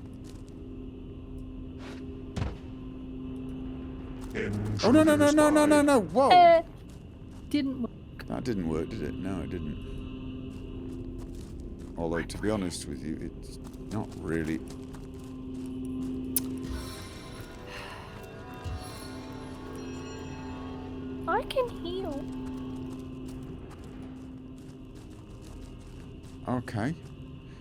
Oh no! Whoa! Didn't work. That didn't work, did it? No, it didn't. Although, to be honest with you, it's not really. I can heal. Okay.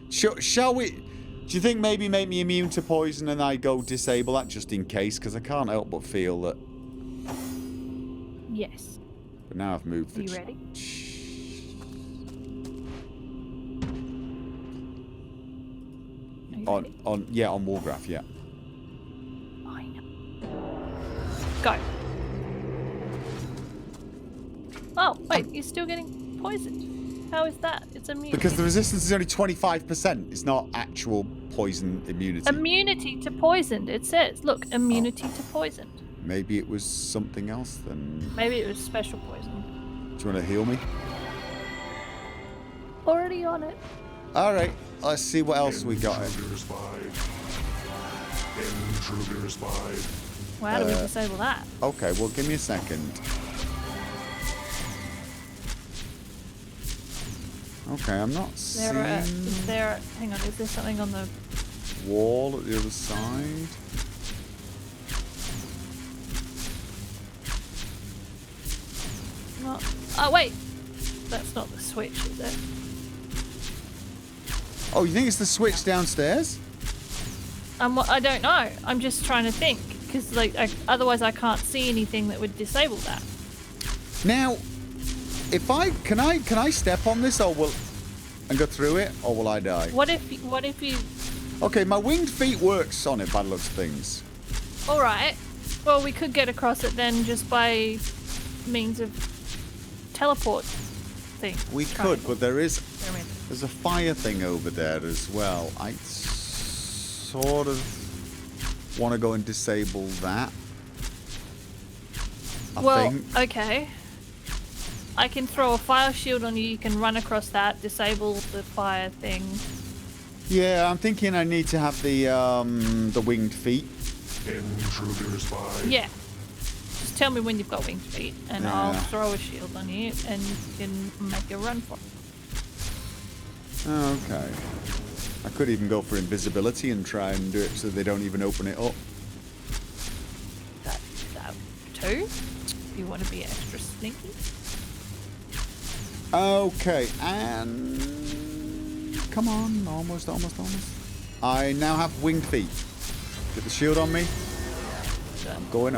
Shall we? Do you think maybe make me immune to poison and I go disable that just in case? Because I can't help but feel that. Yes. But now I've moved the. You ready? On Woolgraph, yeah. I know. Go. Oh, wait, you're still getting poisoned. How is that? It's immune. Because the resistance is only 25%. It's not actual poison immunity. Immunity to poisoned, it says. Look, immunity to poisoned. Maybe it was something else then. Maybe it was special poison. Do you want to heal me? Already on it. Alright, let's see what else we got. Intruder spied. Well, how do we disable that? Okay, well, give me a second. Okay, I'm not seeing... Hang on, is there something on the... wall at the other side? Not... Oh, wait! That's not the switch, is it? Oh, you think it's the switch downstairs? I don't know. I'm just trying to think. Because, like, otherwise I can't see anything that would disable that. Now, if I... Can I step on this and go through it, or will I die? What if you... Okay, my winged feet works on it by the looks of things. Alright. Well, we could get across it then just by means of teleport thing. We could, but there's a fire thing over there as well. I sort of want to go and disable that. I think. Okay. I can throw a fire shield on you. You can run across that, disable the fire thing. Yeah, I'm thinking I need to have the winged feet. Intruder spied. Yeah. Just tell me when you've got winged feet, and I'll throw a shield on you, and you can make a run for it. Okay. I could even go for invisibility and try and do it so they don't even open it up. That would too. If you want to be extra sneaky. Okay, and come on, almost. I now have winged feet. Get the shield on me. I'm going.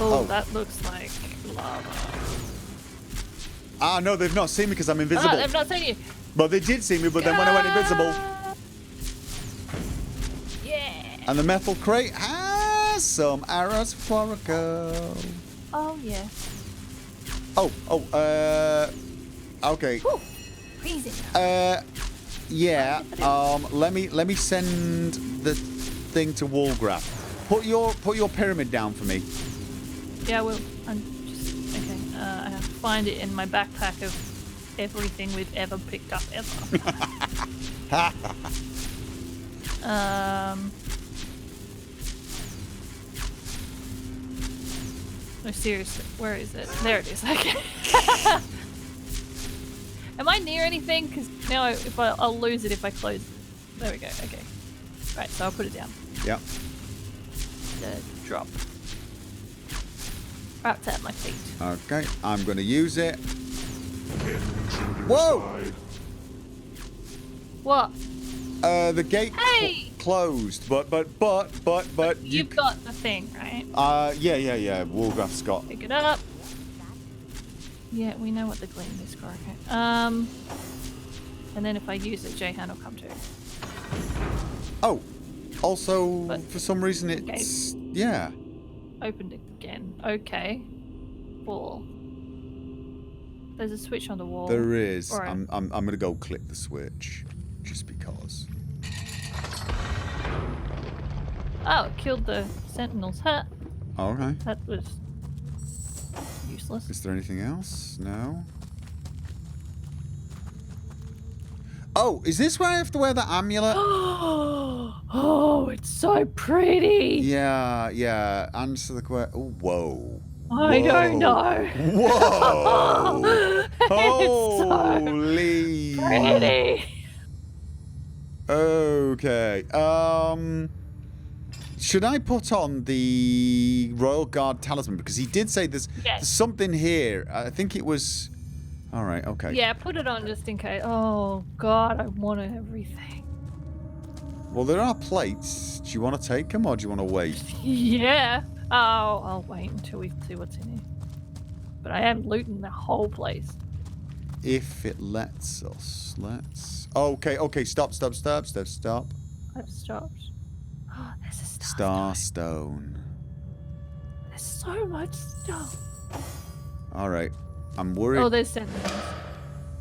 Oh, that looks like lava. Ah, no, they've not seen me because I'm invisible. Ah, they've not seen you. But they did see me, but then when I went invisible. Yeah. And the metal crate has some arrows for a go. Oh, yeah. Okay. Ooh, freezing. Yeah. Let me send the thing to Wallgraph. Put your pyramid down for me. Yeah, well, I'm just okay. I have to find it in my backpack of everything we've ever picked up ever. No, seriously, where is it? There it is. Okay. Am I near anything? Because now I'll lose it if I close it. There we go. Okay. Right, so I'll put it down. Yep. Drop. Right at my feet. Okay, I'm going to use it. Whoa! What? The gate Hey! closed, but You've got the thing, right? Yeah. Wallgraph's got. Pick it up. Yeah, we know what the gleam is, okay. And then if I use it, Jahan will come too. Oh, also for some reason it's yeah. Opened again. Okay. Wall. There's a switch on the wall. There is. Right. I'm gonna go click the switch, just because. Oh, it killed the sentinels. Huh. Okay. That was useless. Is there anything else? No. Oh, is this where I have to wear the amulet? Oh, it's so pretty. Yeah. Answer the question. Oh, whoa. I don't know. Whoa. It's Holy. so pretty. Okay. Should I put on the Royal Guard Talisman? Because he did say there's something here. I think it was... All right, okay. Yeah, put it on just in case. Oh, God, I want everything. Well, there are plates. Do you want to take them or do you want to wait? Yeah. Oh, I'll wait until we see what's in here. But I am looting the whole place. If it lets us. Let's... Okay, stop. I've stopped. Oh, there's a Star Stone. There's so much stuff. All right. I'm worried. Oh, there's sentinels.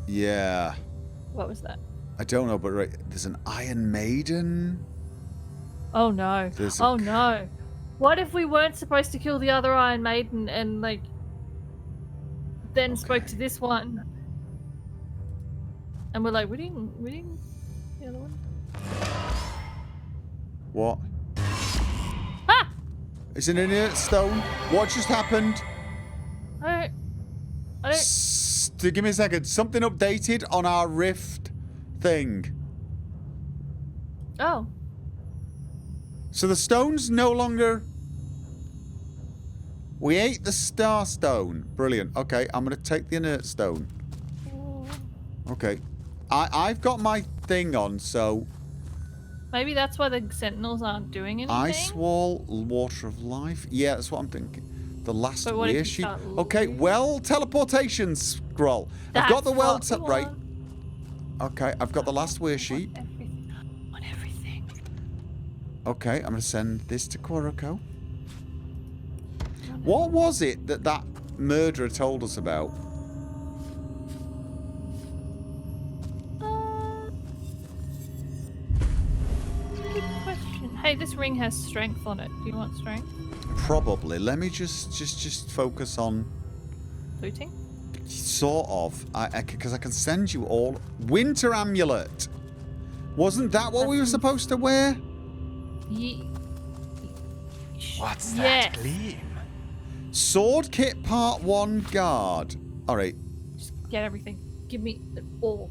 Yeah. What was that? I don't know, but right, there's an Iron Maiden. Oh no. Oh no. What if we weren't supposed to kill the other Iron Maiden and like then spoke to this one? And we're like, we didn't the other one? What? Ah! It's an inert stone. What just happened? I don't... Give me a second. Something updated on our rift thing. Oh. So the stone's no longer... We ate the star stone. Brilliant. Okay, I'm going to take the inert stone. Okay. I've got my thing on, so... Maybe that's why the sentinels aren't doing anything? Ice wall, water of life. Yeah, that's what I'm thinking. The last But what if wear you sheet. start Okay, well, teleportation scroll. I've got the well right. Okay, I've got the last wear sheet. On everything. Okay, I'm gonna send this to Koroko. What was it that murderer told us about? Good question. Hey, this ring has strength on it. Do you want strength? Probably. Let me just focus on Looting? sort of. Because I can send you all winter amulet. Wasn't that what we were supposed to wear? What's that gleam? Sword kit part 1 guard. All right. Just get everything. Give me it all.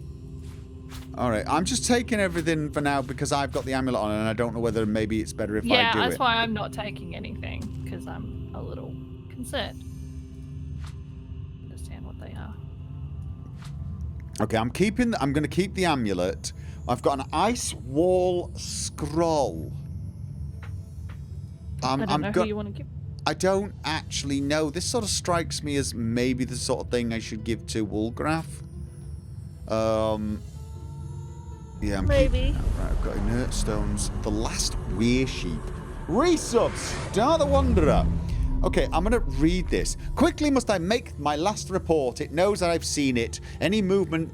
All right. I'm just taking everything for now because I've got the amulet on and I don't know whether maybe it's better if I do it. Yeah, that's why I'm not taking anything because I'm a little concerned. Understand what they are. Okay, I'm going to keep the amulet. I've got an ice wall scroll. I don't know who you want to give. I don't actually know. This sort of strikes me as maybe the sort of thing I should give to Woolgraf. Yeah, maybe. Right, I've got inert stones. The last Weresheep. Resubs! Star the Wanderer. Okay, I'm going to read this. Quickly must I make my last report. It knows that I've seen it. Any moment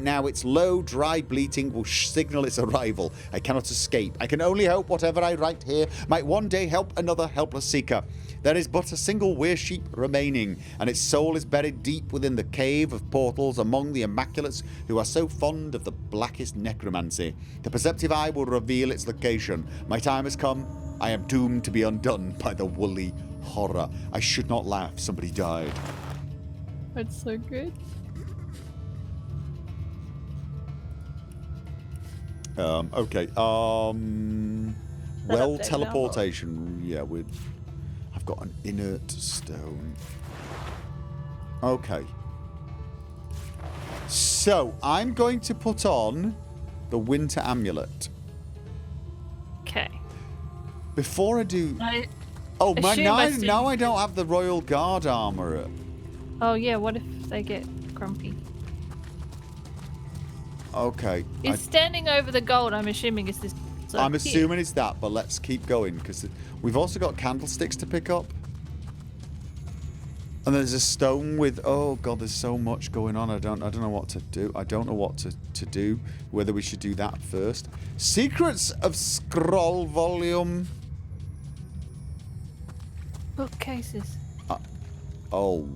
now, its low, dry bleating will signal its arrival. I cannot escape. I can only hope whatever I write here might one day help another helpless seeker. There is but a single Weresheep remaining, and its soul is buried deep within the cave of portals among the Immaculates who are so fond of the blackest necromancy. The perceptive eye will reveal its location. My time has come. I am doomed to be undone by the woolly horror. I should not laugh. Somebody died. That's so good. Okay. Well, teleportation. Yeah, I've got an inert stone. Okay. So, I'm going to put on the winter amulet. Okay. Before I do... Oh, now I don't have the Royal Guard armor. Oh, yeah, what if they get grumpy? Okay. It's standing over the gold, I'm assuming it's this... I'm assuming it's that, but let's keep going, because we've also got candlesticks to pick up. And there's a stone with... Oh, God, there's so much going on. I don't know what to do. I don't know what to do, whether we should do that first. Secrets of Scroll Volume... Bookcases. Oh,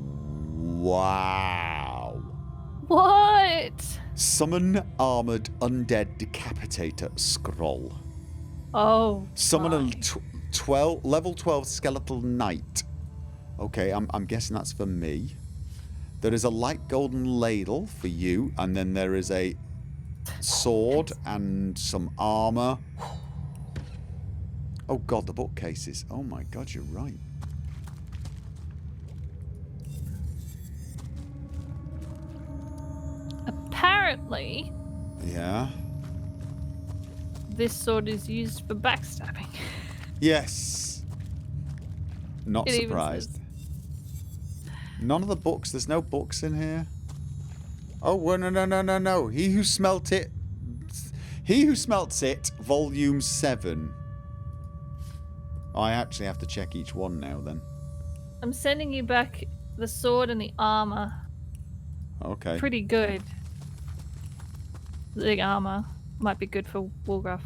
wow. What? Summon Armored Undead Decapitator Scroll. Oh. Summon a level 12 Skeletal Knight. Okay, I'm guessing that's for me. There is a light golden ladle for you, and then there is a sword and some armor. Oh God, the bookcases. Oh my God, you're right. Apparently. Yeah. This sword is used for backstabbing. Yes. Not surprised. None of the books. There's no books in here. Oh, no. He who smelt it. He who smelts it, volume 7. I actually have to check each one now then. I'm sending you back the sword and the armor. Okay. Pretty good. The armor might be good for Woolgraf.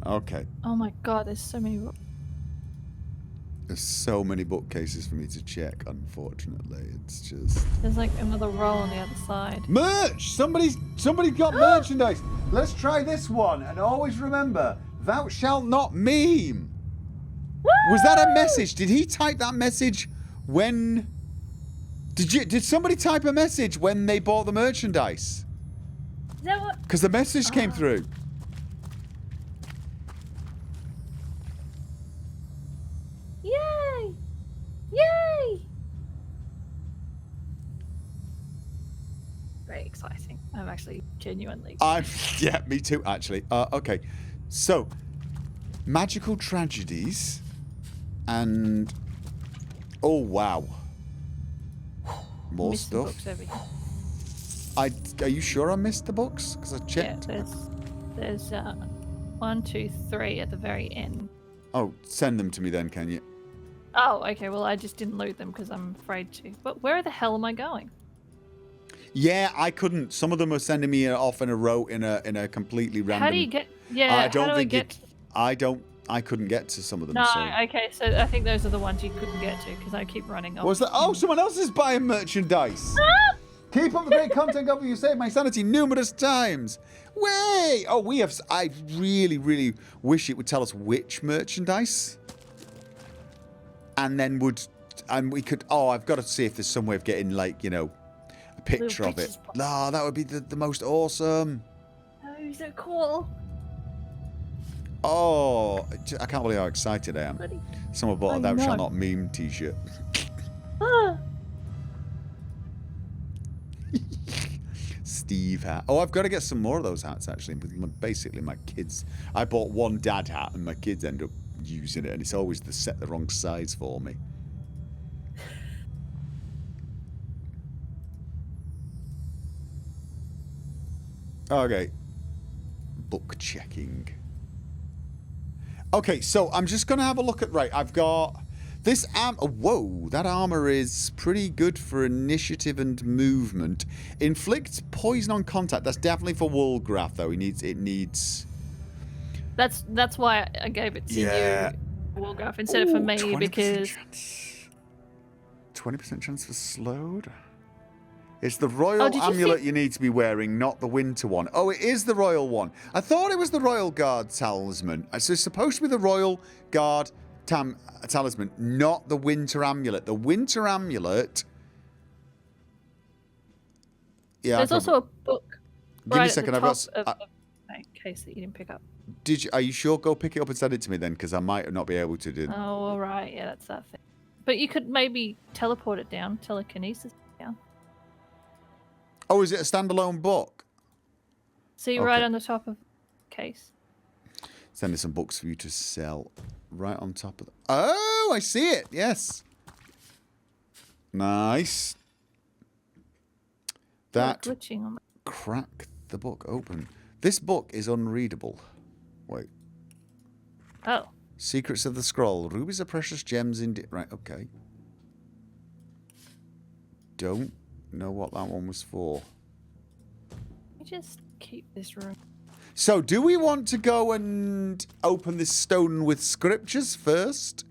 Okay. Oh my God, there's so many. There's so many bookcases for me to check, unfortunately. It's just... There's like another roll on the other side. Merch! Somebody got merchandise. Let's try this one. And always remember, thou shalt not meme. Woo! Was that a message? Did he type that message when... Did somebody type a message when they bought the merchandise? Is that what? Because the message came through. Yay! Yay! Very exciting. I'm actually genuinely... Yeah, me too, actually. Okay. So, magical tragedies and... Oh, wow. More missed stuff. The books over here. Are you sure I missed the books? Because I checked. Yeah, there's 1, 2, 3 at the very end. Oh, send them to me then, can you? Oh, okay. Well, I just didn't loot them because I'm afraid to. But where the hell am I going? Yeah, I couldn't. Some of them are sending me off in a row in a completely random. How do you get? Yeah, I don't how do think I get? I couldn't get to some of them. No, so. okay. So I think those are the ones you couldn't get to because I keep running off. What's that? Oh, someone else is buying merchandise. Keep up the great content, Gopher. You saved my sanity numerous times. Way! Oh, we have... I really, really wish it would tell us which merchandise. And then would and we could. Oh, I've got to see if there's some way of getting, like, you know, a picture of it. No, that would be the most awesome. Oh, so cool. Oh, I can't believe how excited I am. Someone bought a Thou Shalt Not Meme t-shirt. Ah. Steve hat. Oh, I've got to get some more of those hats, actually. Basically, my kids... I bought one dad hat, and my kids end up using it, and it's always the wrong size for me. Okay. Book checking. Okay, so I'm just going to have a look at... Right, I've got... This whoa, that armor is pretty good for initiative and movement. Inflicts poison on contact. That's definitely for Woolgraf, though. It needs... That's why I gave it to you, Woolgraf, instead of for me, 20% because... 20% chance for slowed? It's the royal amulet you need to be wearing, not the winter one. Oh, it is the royal one. I thought it was the royal guard talisman. So it's supposed to be the royal guard talisman, not the winter amulet. The winter amulet... Yeah, there's also a book. Give me a second. I've got a case that you didn't pick up. Are you sure? Go pick it up and send it to me then, because I might not be able to do that. Oh, all right. Yeah, that's that thing. But you could maybe teleport it down, telekinesis down. Oh, is it a standalone book? See, right on the top of the case. Send me some books for you to sell. Right on top of the... Oh, I see it. Yes. Nice. That crack the book open. This book is unreadable. Wait. Oh. Secrets of the Scroll. Rubies are precious gems in... Right, okay. Don't know what that one was for. Let me just keep this room. So, do we want to go and open this stone with scriptures first?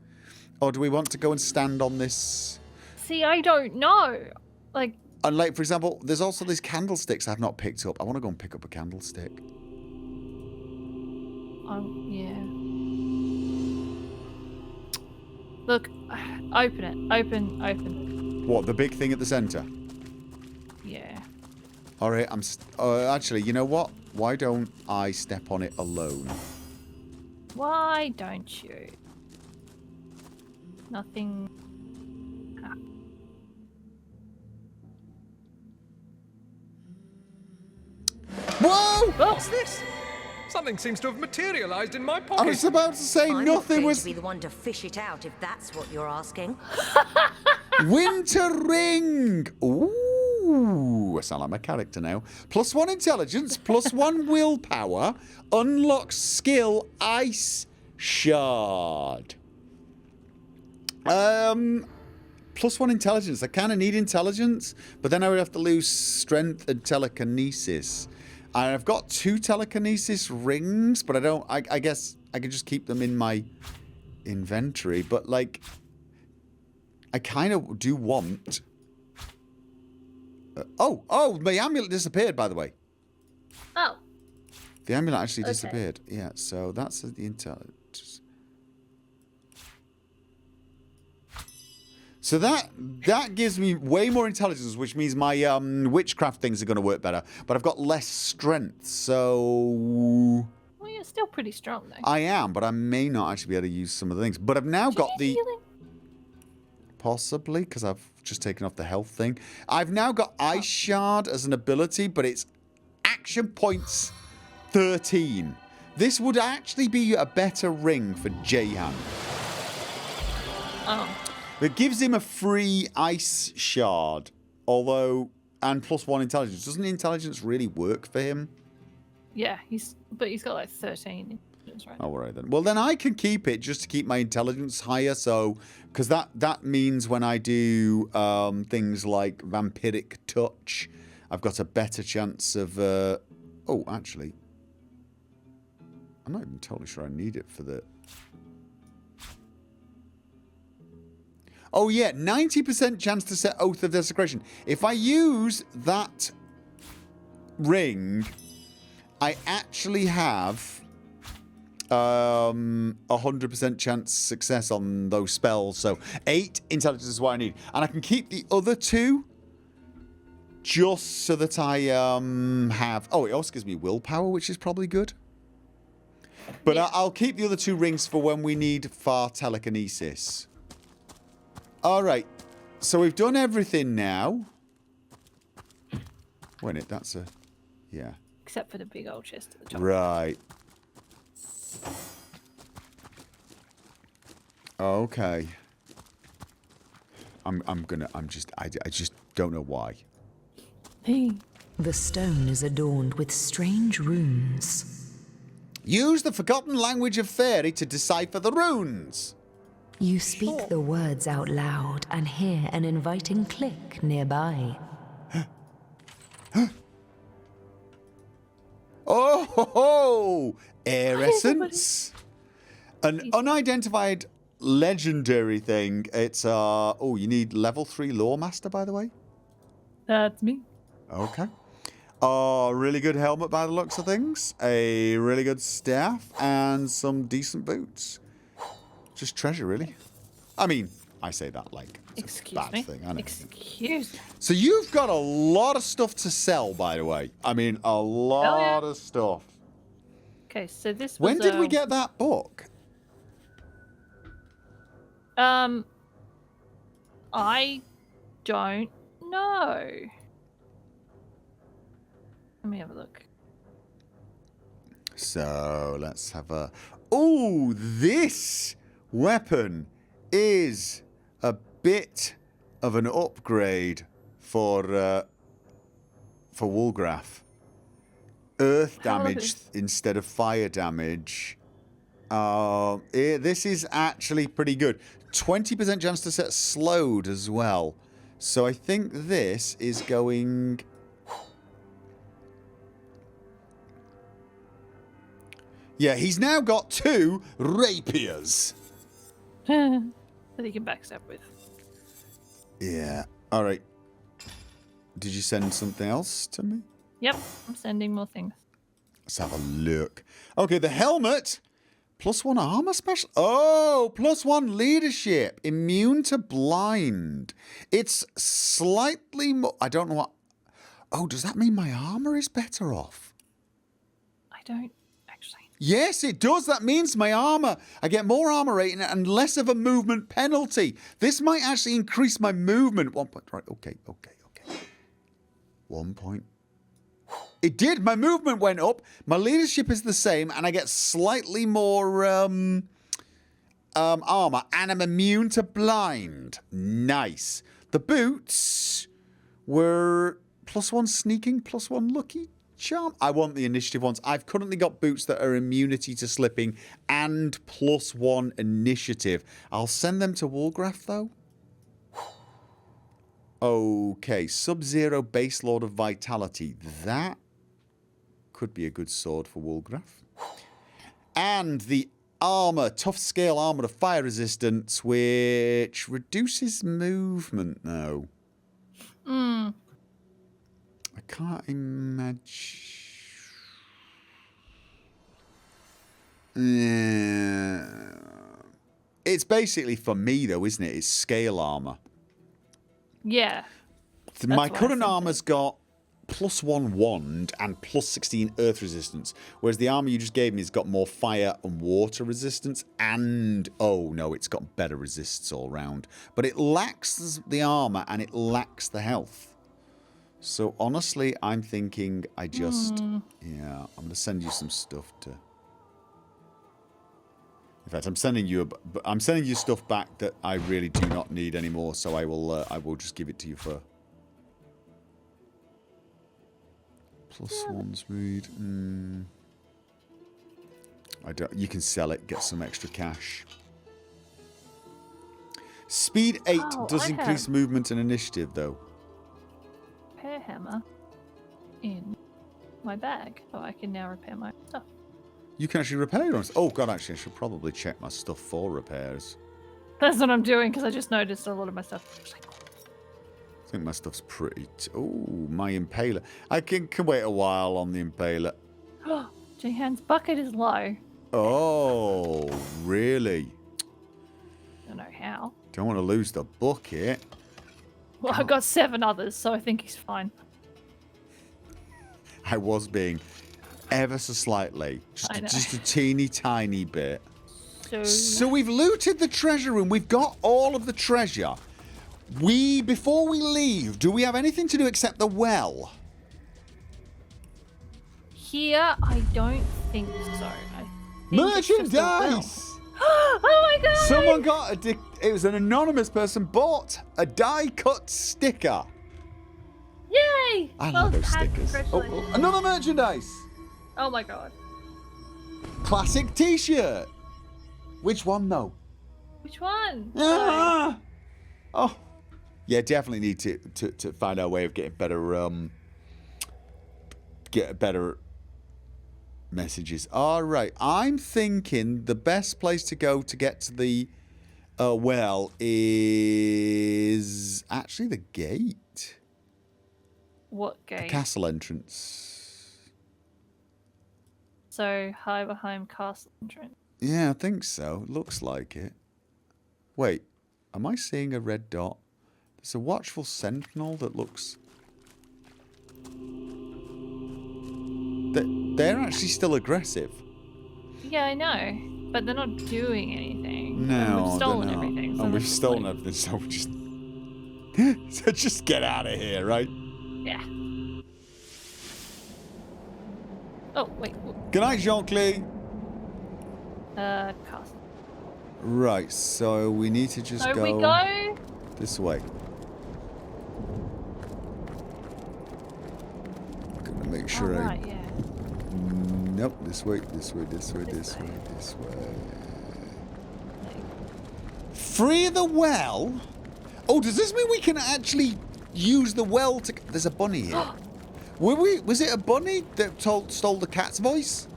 Or do we want to go and stand on this? See, I don't know. Like... And, like, for example, there's also these candlesticks I've not picked up. I want to go and pick up a candlestick. Yeah. Look, open it. Open. What, the big thing at the centre? Yeah. All right, actually, you know what? Why don't I step on it alone? Why don't you? Nothing happened. Whoa! What's this? Something seems to have materialized in my pocket. I was about to say nothing was... to be the one to fish it out, if that's what you're asking. Winter ring! Ooh, I sound like my character now. +1 intelligence, +1 willpower, unlocks skill Ice Shard. +1 intelligence. I kind of need intelligence, but then I would have to lose strength and telekinesis. And I've got 2 telekinesis rings, but I guess I could just keep them in my inventory. But, like, I kind of do want... oh, my amulet disappeared, by the way. Oh. The amulet actually disappeared. Yeah, so that's the intelligence. So that gives me way more intelligence, which means my witchcraft things are going to work better. But I've got less strength, so... Well, you're still pretty strong, though. I am, but I may not actually be able to use some of the things. But I've now got the... Healing? Possibly, because I've just taken off the health thing. I've now got Ice Shard as an ability, but it's action points 13. This would actually be a better ring for Jahan. Oh. It gives him a free Ice Shard, although, and +1 intelligence. Doesn't intelligence really work for him? Yeah, he's got like 13 intelligence, right? Oh, all right then. Well, then I can keep it just to keep my intelligence higher. So, because that means when I do things like vampiric touch, I've got a better chance of. Oh, actually, I'm not even totally sure I need it for the. Oh, yeah, 90% chance to set Oath of Desecration. If I use that ring, I actually have 100% chance success on those spells. So 8 intelligence is what I need. And I can keep the other 2 just so that I have... Oh, it also gives me willpower, which is probably good. But yeah. I'll keep the other 2 rings for when we need far telekinesis. Alright. So we've done everything now. Wait a minute, that's a... Yeah. Except for the big old chest at the top. Right. Okay. I just don't know why. The stone is adorned with strange runes. Use the forgotten language of fairy to decipher the runes. You speak the words out loud and hear an inviting click nearby. Oh ho ho! Air essence. An unidentified legendary thing. It's oh, you need level 3 lore master, by the way. That's me. Okay. Really good helmet by the looks of things. A really good staff and some decent boots. Just treasure, really. I mean, I say that like it's a bad thing. I know. Excuse me. So you've got a lot of stuff to sell, by the way. I mean, a lot of stuff. Okay, so this was... When did we get that book? I don't know. Let me have a look. So, let's have a... Oh, this weapon is a bit of an upgrade for Woolgraf. Earth damage instead of fire damage. This is actually pretty good. 20% chance to set slowed as well. So I think this is going... Yeah, he's now got 2 rapiers. That he can backstab with. Yeah. All right. Did you send something else to me? Yep, I'm sending more things. Let's have a look. Okay, the helmet. +1 armor special. Oh, +1 leadership. Immune to blind. It's slightly more... I don't know what... Oh, does that mean my armor is better off? I don't actually. Yes, it does. That means my armor... I get more armor rating and less of a movement penalty. This might actually increase my movement. 1 point... Right, okay. 1 point... It did. My movement went up. My leadership is the same, and I get slightly more armor, and I'm immune to blind. Nice. The boots were +1 sneaking, +1 lucky charm. I want the initiative ones. I've currently got boots that are immunity to slipping and +1 initiative. I'll send them to Woolgraf, though. Okay, Sub-Zero Base Lord of Vitality. That could be a good sword for Woolgraf. And the armor, tough scale armor of fire resistance, which reduces movement, though. I can't imagine... It's basically for me, though, isn't it? It's scale armor. Yeah. My current armor's got +1 wand and +16 earth resistance, whereas the armor you just gave me has got more fire and water resistance and... Oh, no, it's got better resists all round. But it lacks the armor and it lacks the health. So, honestly, I'm thinking I just... Yeah, I'm going to send you some stuff to... In fact, I'm sending you stuff back that I really do not need anymore. So I will just give it to you for +1 speed. I don't. You can sell it, get some extra cash. Speed 8 does increase movement and initiative, though. Repair hammer in my bag, so I can now repair my stuff. You can actually repair your own stuff. Oh, God, actually, I should probably check my stuff for repairs. That's what I'm doing, because I just noticed a lot of my stuff. I think my stuff's pretty... Oh, my Impaler. I can wait a while on the Impaler. Jihan's bucket is low. Oh, really? Don't know how. Don't want to lose the bucket. Well, I've got 7 others, so I think he's fine. I was being ever so slightly. Just a teeny tiny bit. So we've looted the treasure room. We've got all of the treasure. Before we leave, do we have anything to do except the well? Here, I don't think so. Merchandise! Oh my god! Someone got it was an anonymous person bought a die-cut sticker. Yay! I love those stickers. Oh, another merchandise! Oh my god. Classic t-shirt. Which one though? Which one? Ah! Oh. Yeah, definitely need to find our way of getting better messages. All right, I'm thinking the best place to go to get to the well is actually the gate. What gate? The castle entrance. So, Hyberheim Castle entrance. Yeah, I think so. Looks like it. Wait, am I seeing a red dot? There's a watchful sentinel that looks... They're actually still aggressive. Yeah, I know. But they're not doing anything. No, and we've stolen everything. So and we've stolen everything, so we just... so just get out of here, right? Yeah. Oh, wait. Good night, Jean-Claude. Castle. Right, so we need to just so go... we go... this way. Gonna make sure right, yeah. Nope, this way, this way, this way, this way, this way. Free the well? Oh, does this mean we can actually use the well to... There's a bunny here. Was it a bunny that stole the cat's voice?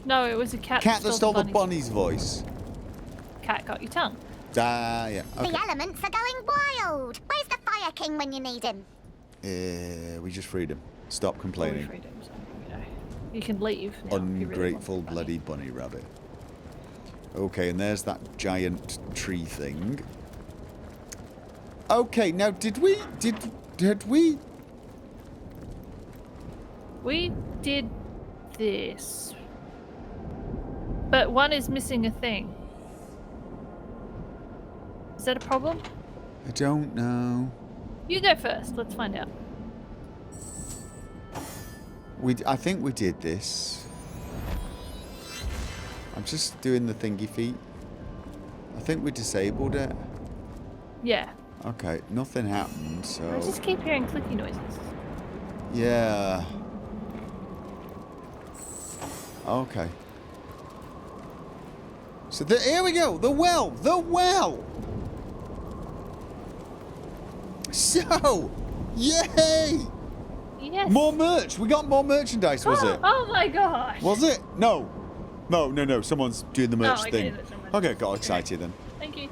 No, it was a cat that stole the bunny's voice. Cat got your tongue. Yeah. Okay. The elements are going wild. Where's the Fire King when you need him? We just freed him. Stop complaining. Freed him, so, you can leave now. Ungrateful bloody bunny rabbit. Okay, and there's that giant tree thing. Okay, now did we? We did this. But one is missing a thing. Is that a problem? I don't know. You go first. Let's find out. I think we did this. I'm just doing the thingy feet. I think we disabled it. Yeah. Okay, nothing happened, so... I just keep hearing clicky noises. Yeah. Okay. So here we go. The well. The well. So, yay! Yes. More merch. We got more merchandise, was it? Oh my gosh. Was it? No. No. Someone's doing the merch thing. Okay, got excited then. Thank you.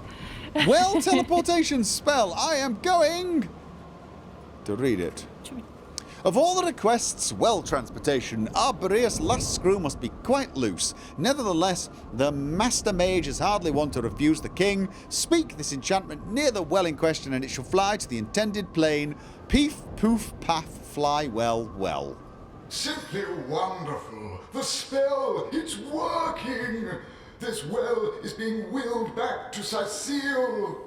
Well, teleportation spell. I am going to read it. Of all the requests, well transportation, our Boreas last screw must be quite loose. Nevertheless, the Master Mage is hardly one to refuse the king. Speak this enchantment near the well in question, and it shall fly to the intended plane. Peef, poof, paff, fly well, well. Simply wonderful. The spell, it's working. This well is being willed back to Cecile.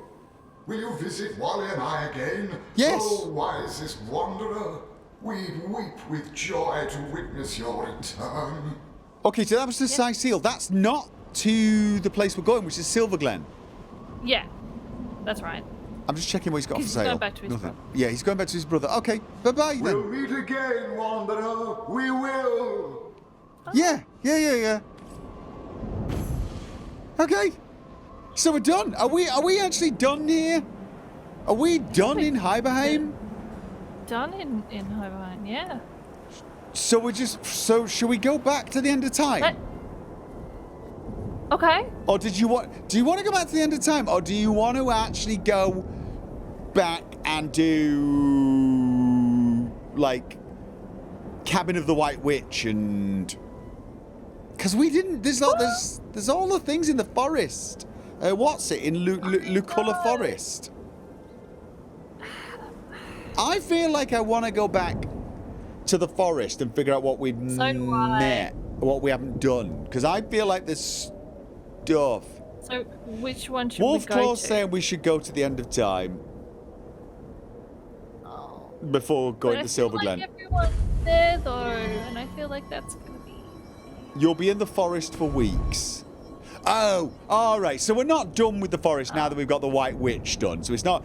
Will you visit Wally and I again? Yes. Oh, wisest wanderer. We'd weep with joy to witness your return. Okay, so that was to Cecile. That's not to the place we're going, which is Silverglen. Yeah, that's right. I'm just checking what he's got for sale. He's going back to his brother. Yeah, he's going back to his brother. Okay, bye-bye then. We'll meet again, wanderer. We will. Yeah. Okay, so we're done. Are we actually done here? Are we done in Hyberheim? Done in Hyberheim, yeah. So we're just... So should we go back to the end of time? Okay. Or do you want to go back to the end of time? Or do you want to actually go back and do... like... Cabin of the White Witch and... Because we didn't. There's all the things in the forest. What's it in Luculla Forest? I feel like I want to go back to the forest and figure out what we've met, what we haven't done. Because I feel like there's stuff. So which one should we go to? Wolfclaw's saying we should go to the end of time before going to Silver Glen. Like everyone's there though, and I feel like that's gonna be. You'll be in the forest for weeks. Oh, all right. So we're not done with the forest now that we've got the White Witch done. So it's not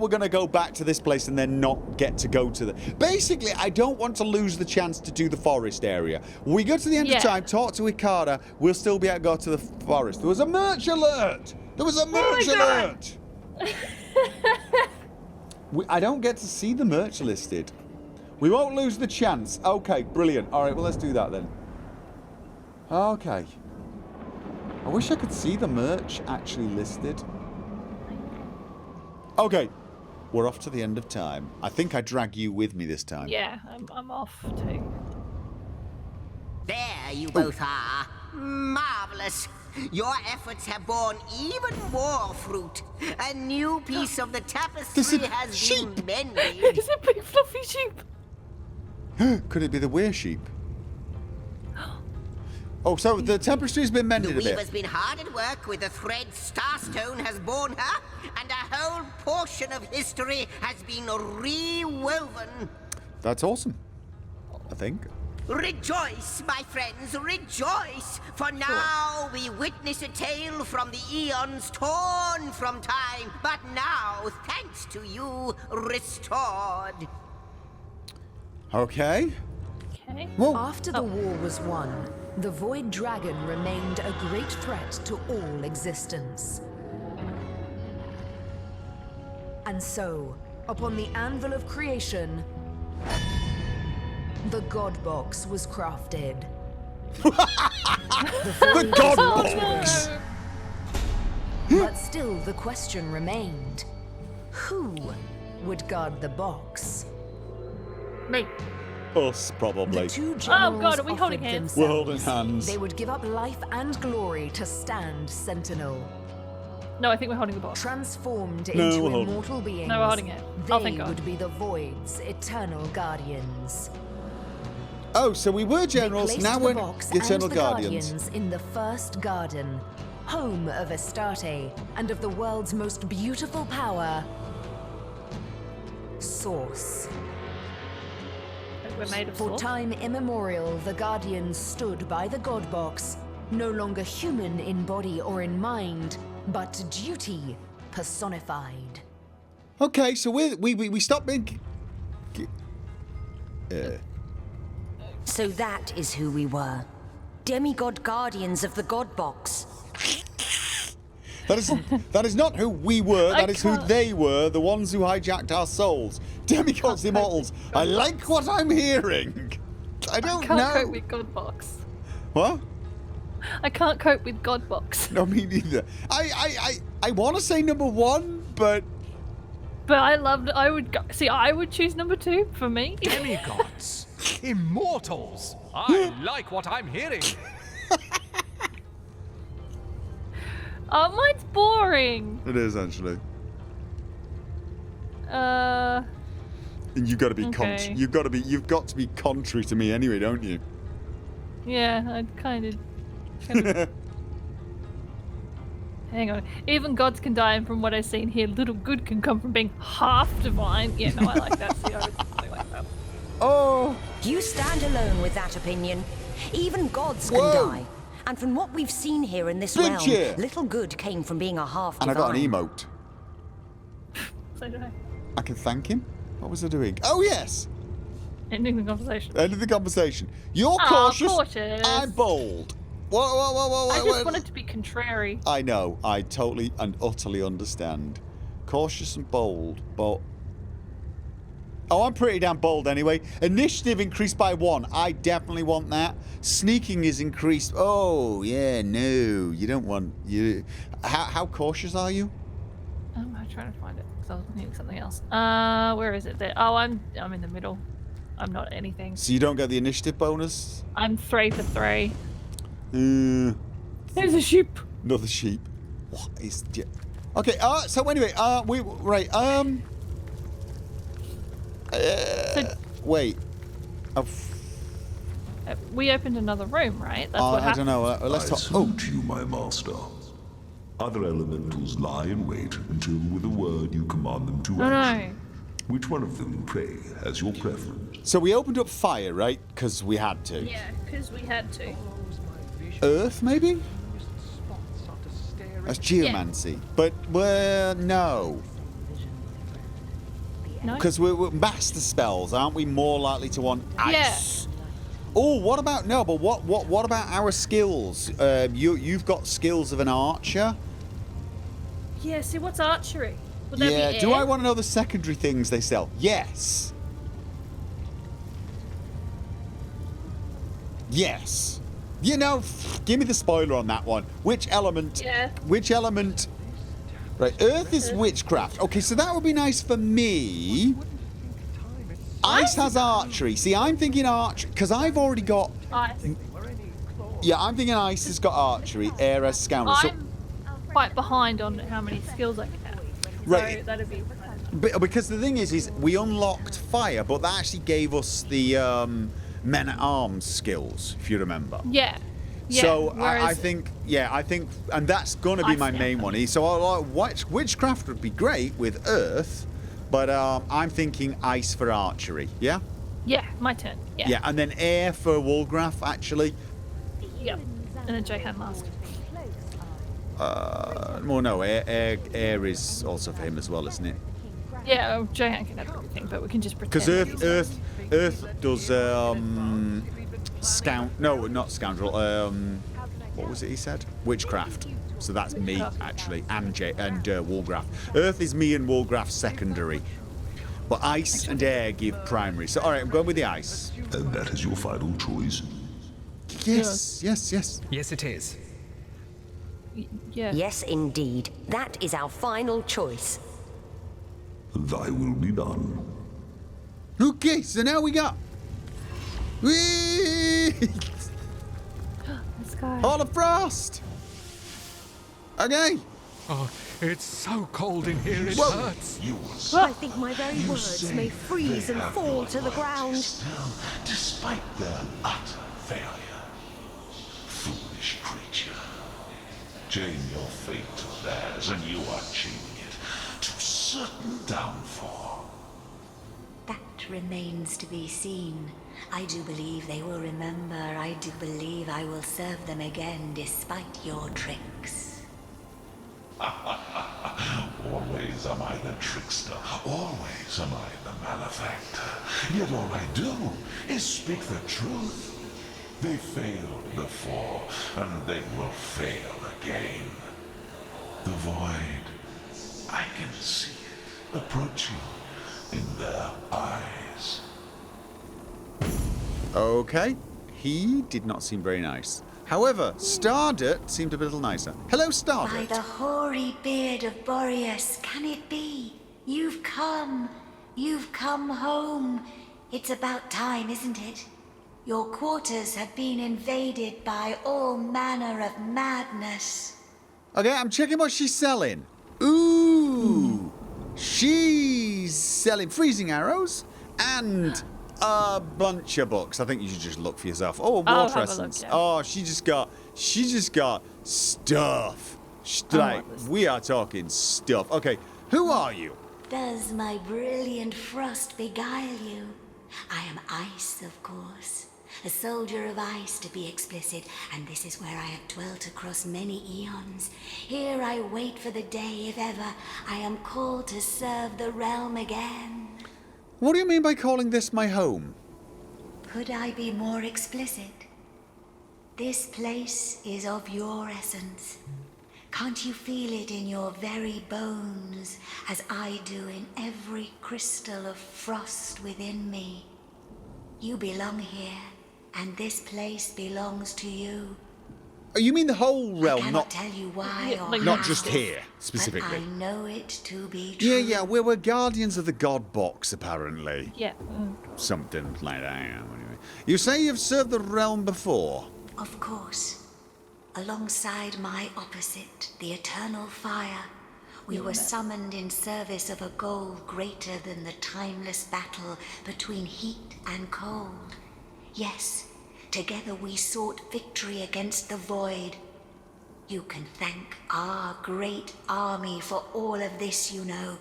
we're going to go back to this place and then not get to go to the... Basically, I don't want to lose the chance to do the forest area. When we go to the end of time, talk to Cara, we'll still be able to go to the forest. There was a merch alert! There was a merch alert! I don't get to see the merch listed. We won't lose the chance. Okay, brilliant. All right, well, let's do that then. Okay. I wish I could see the merch actually listed. Okay. We're off to the end of time. I think I drag you with me this time. Yeah, I'm off too. There you both are. Marvelous. Your efforts have borne even more fruit. A new piece of the tapestry has been mended. It's a big fluffy sheep. Could it be the were sheep? Oh, so the tapestry's been mended a bit. The weaver's been hard at work with the thread Starstone has borne her, and a whole portion of history has been rewoven. That's awesome, I think. Rejoice, my friends, rejoice! For now we witness a tale from the eons torn from time, but now, thanks to you, restored. Okay. Okay. After the war was won, the Void Dragon remained a great threat to all existence. And so, upon the anvil of creation, the God Box was crafted. The God Box! But still, the question remained: who would guard the box? Me. Us, probably. The two generals God, are we holding hands? We're holding hands. They would give up life and glory to stand sentinel. No, I think we're holding the box. Transformed No, into we're holding immortal beings, No, we're holding it. they Oh, thank God. would be the Void's eternal guardians. Oh, so we were They generals, placed now the we're box the Eternal and the Guardians. in the first garden, home of Astarte and of the world's most beautiful power, Source. We're made of For salt. time immemorial, the Guardians stood by the God Box, no longer human in body or in mind, but duty personified. Okay, so we stopped being... So that is who we were. Demigod guardians of the God Box. That is not who we were, that is who they were, the ones who hijacked our souls. Demigods immortals. I like what I'm hearing. I don't know. I can't cope with Godbox. What? I can't cope with Godbox. No, me neither. I want to say number one, but... But I would choose number 2 for me. Demigods. Immortals. I like what I'm hearing. Oh, mine's boring. It is, actually. Uh... And you've got to be Okay. you've got to be contrary to me anyway, don't you? Yeah, I'd kind of... Hang on. Even gods can die, and from what I've seen here, little good can come from being half divine. Yeah, no, I like that. See, I would something like that. Oh! You stand alone with that opinion. Even gods can die. And from what we've seen here in this realm, little good came from being a half divine. And I got an emote. So do I. I can thank him? What was I doing? Oh, yes! Ending the conversation. End of the conversation. You're cautious. I'm bold. I just wanted to be contrary. I know. I totally and utterly understand. Cautious and bold, but... Oh, I'm pretty damn bold anyway. Initiative increased by 1. I definitely want that. Sneaking is increased. Oh, yeah, no. You don't want... you. How cautious are you? I'm trying to find it, because I was looking at something else. Where is it? There. Oh, I'm in the middle. I'm not anything. So you don't get the initiative bonus? I'm 3 for 3. There's a sheep. Another sheep. What is... Okay, so anyway, right, wait. We opened another room, right? That's what happened. I don't know. Let's talk. salute you, my master. Other elementals lie in wait until, with a word, you command them to action. Which one of them, pray, has your preference? So we opened up fire, right? Because we had to. Yeah, because we had to. Earth, maybe? That's geomancy. Yeah. But, no. No? Because we're master spells, aren't we more likely to want ice? Yeah. Oh, what about... No, but what about our skills? You've got skills of an archer? Yeah, see, what's archery? Would that be air? Do I want to know the secondary things they sell? Yes. Yes. You know, give me the spoiler on that one. Which element? Yeah. Which element? Right, Earth is witchcraft. Okay, so that would be nice for me. Ice has archery. See, I'm thinking archery, because I've already got... Ice. Yeah, I'm thinking ice has got archery, air has scoundrel. I'm quite behind on how many skills I can have. Right. So that'd be... Because the thing is we unlocked fire, but that actually gave us the men-at-arms skills, if you remember. Yeah. Yeah, so I think, and that's going to be my main one. So witchcraft would be great with Earth, but I'm thinking ice for archery. Yeah. Yeah, my turn. Yeah. Yeah, and then air for Woolgraph, actually. Yeah, and a J-hand mask. Well, no, air is also for him as well, isn't it? Yeah, J-hand can have everything, but we can just pretend. Because Earth does no, not scoundrel. What was it he said? Witchcraft. So that's me actually, and Woolgraph. Earth is me and Woolgraph secondary, but ice and air give primary. So all right, I'm going with the ice. And that is your final choice. Yes. Yes, it is. Yeah. Yes, indeed. That is our final choice. Thy will be done. Okay, so now we got. Hall of Frost. Okay. Oh, it's so cold in here, it hurts. I think my very words may freeze and fall to the ground. Still, despite their utter failure. Foolish creature. Chain your fate to theirs, and you are chaining it to certain downfall. That remains to be seen. I do believe they will remember. I do believe I will serve them again despite your tricks. Always am I the trickster. Always am I the malefactor. Yet all I do is speak the truth. They failed before, and they will fail again. The void, I can see it approaching in their eyes. Okay. He did not seem very nice. However, Stardust seemed a little nicer. Hello, Stardust. By the hoary beard of Boreas, can it be? You've come. You've come home. It's about time, isn't it? Your quarters have been invaded by all manner of madness. Okay, I'm checking what she's selling. Ooh. She's selling freezing arrows and a bunch of books. I think you should just look for yourself. Oh, water essence. Yeah. Oh, she just got stuff. We are talking stuff. Okay, who are you? Does my brilliant frost beguile you? I am ice, of course. A soldier of ice, to be explicit, and this is where I have dwelt across many eons. Here I wait for the day, if ever, I am called to serve the realm again. What do you mean by calling this my home? Could I be more explicit? This place is of your essence. Can't you feel it in your very bones, as I do in every crystal of frost within me? You belong here, and this place belongs to you. Oh, you mean the whole realm, I cannot tell you why or not how, just here, specifically. But I know it to be true. Yeah, we're guardians of the God Box, apparently. Yeah. Something like that, anyway. You say you've served the realm before? Of course. Alongside my opposite, the eternal fire, we were summoned in service of a goal greater than the timeless battle between heat and cold. Yes, together we sought victory against the void. You can thank our great army for all of this, you know.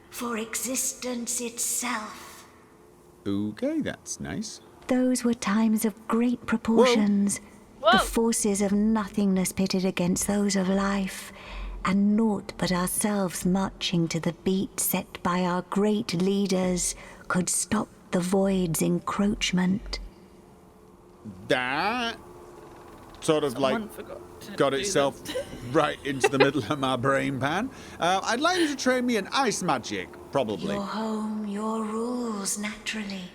For existence itself. Okay, that's nice. Those were times of great proportions. Whoa. The forces of nothingness pitted against those of life, and naught but ourselves marching to the beat set by our great leaders could stop the void's encroachment. That sort of got itself right into the middle of my brain pan. I'd like you to train me in ice magic, probably. Your home, your rules, naturally.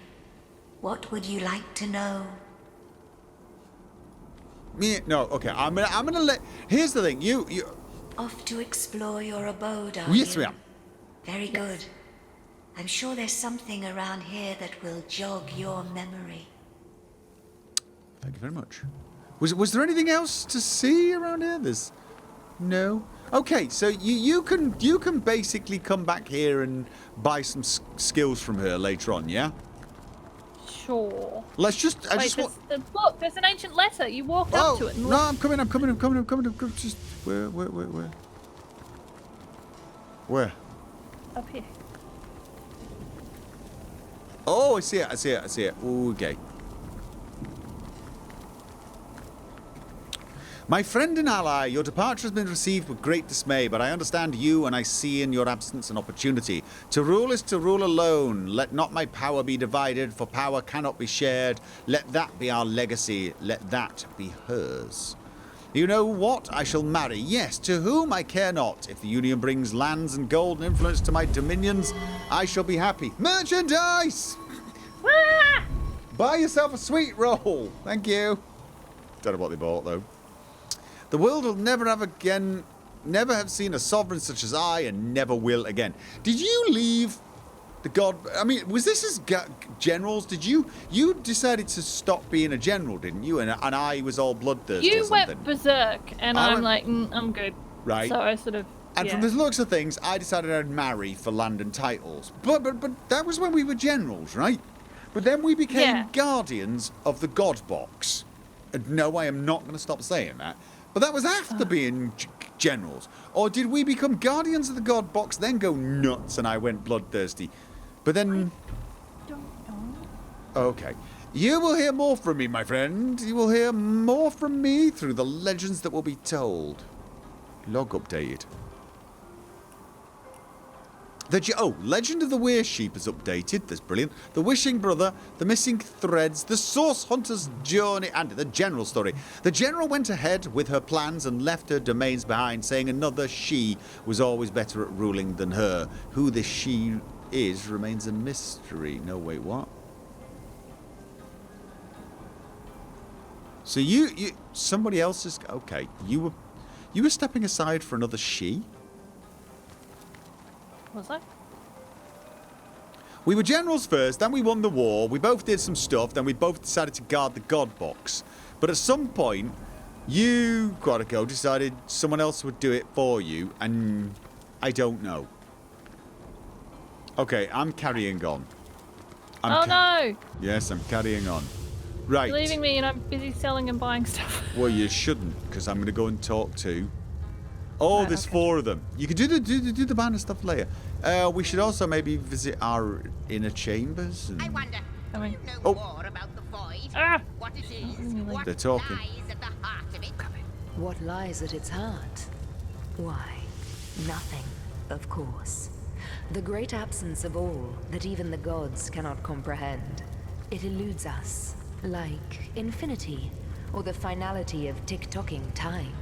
What would you like to know? No, okay. I'm gonna let. Here's the thing. You. Off to explore your abode, are Yes, you? we are. Very good. I'm sure there's something around here that will jog your memory. Thank you very much. Was there anything else to see around here? There's no. Okay, so you can basically come back here and buy some skills from her later on, yeah? Sure. Let's just. Look, there's an ancient letter. You walked up to it. And No, I'm coming. Just where? Where? Up here. Oh, I see it. Okay. My friend and ally, your departure has been received with great dismay, but I understand you, and I see in your absence an opportunity. To rule is to rule alone. Let not my power be divided, for power cannot be shared. Let that be our legacy. Let that be hers. You know what? I shall marry. Yes, to whom I care not. If the Union brings lands and gold and influence to my dominions, I shall be happy. Merchandise! Buy yourself a sweet roll. Thank you. Don't know what they bought, though. The world will never have seen a sovereign such as I, and never will again. Did you leave the god? I mean, was this as generals? Did you decided to stop being a general, didn't you? And I was all bloodthirsty. You or something. went berserk, and I'm like, I'm good. Right. So I sort of. And from the looks of things, I decided I'd marry for land and titles. But that was when we were generals, right? But then we became guardians of the god box. And no, I am not going to stop saying that. But that was after being generals. Or did we become guardians of the god box, then go nuts and I went bloodthirsty? But then... I don't know. Okay. You will hear more from me, my friend. You will hear more from me through the legends that will be told. Log updated. Legend of the Weir Sheep is updated. That's brilliant. The Wishing Brother, the Missing Threads, the Source Hunter's Journey, and the General story. The General went ahead with her plans and left her domains behind, saying another she was always better at ruling than her. Who this she is remains a mystery. No, wait, what? So you somebody else is... Okay, you were stepping aside for another she? Was I? We were generals first, then we won the war, we both did some stuff, then we both decided to guard the god box. But at some point, you, decided someone else would do it for you, and I don't know. Okay, I'm carrying on. No! Yes, I'm carrying on. Right. You're leaving me and I'm busy selling and buying stuff. Well, you shouldn't, because I'm going to go and talk to... Oh, there's 4 of them. You can do the banner stuff later. We should also maybe visit our inner chambers. And... I wonder, do you know more about the void? What it is, what They're talking. lies at the heart of it? What lies at its heart? Why, nothing, of course. The great absence of all that even the gods cannot comprehend. It eludes us, like infinity, or the finality of tick-tocking time.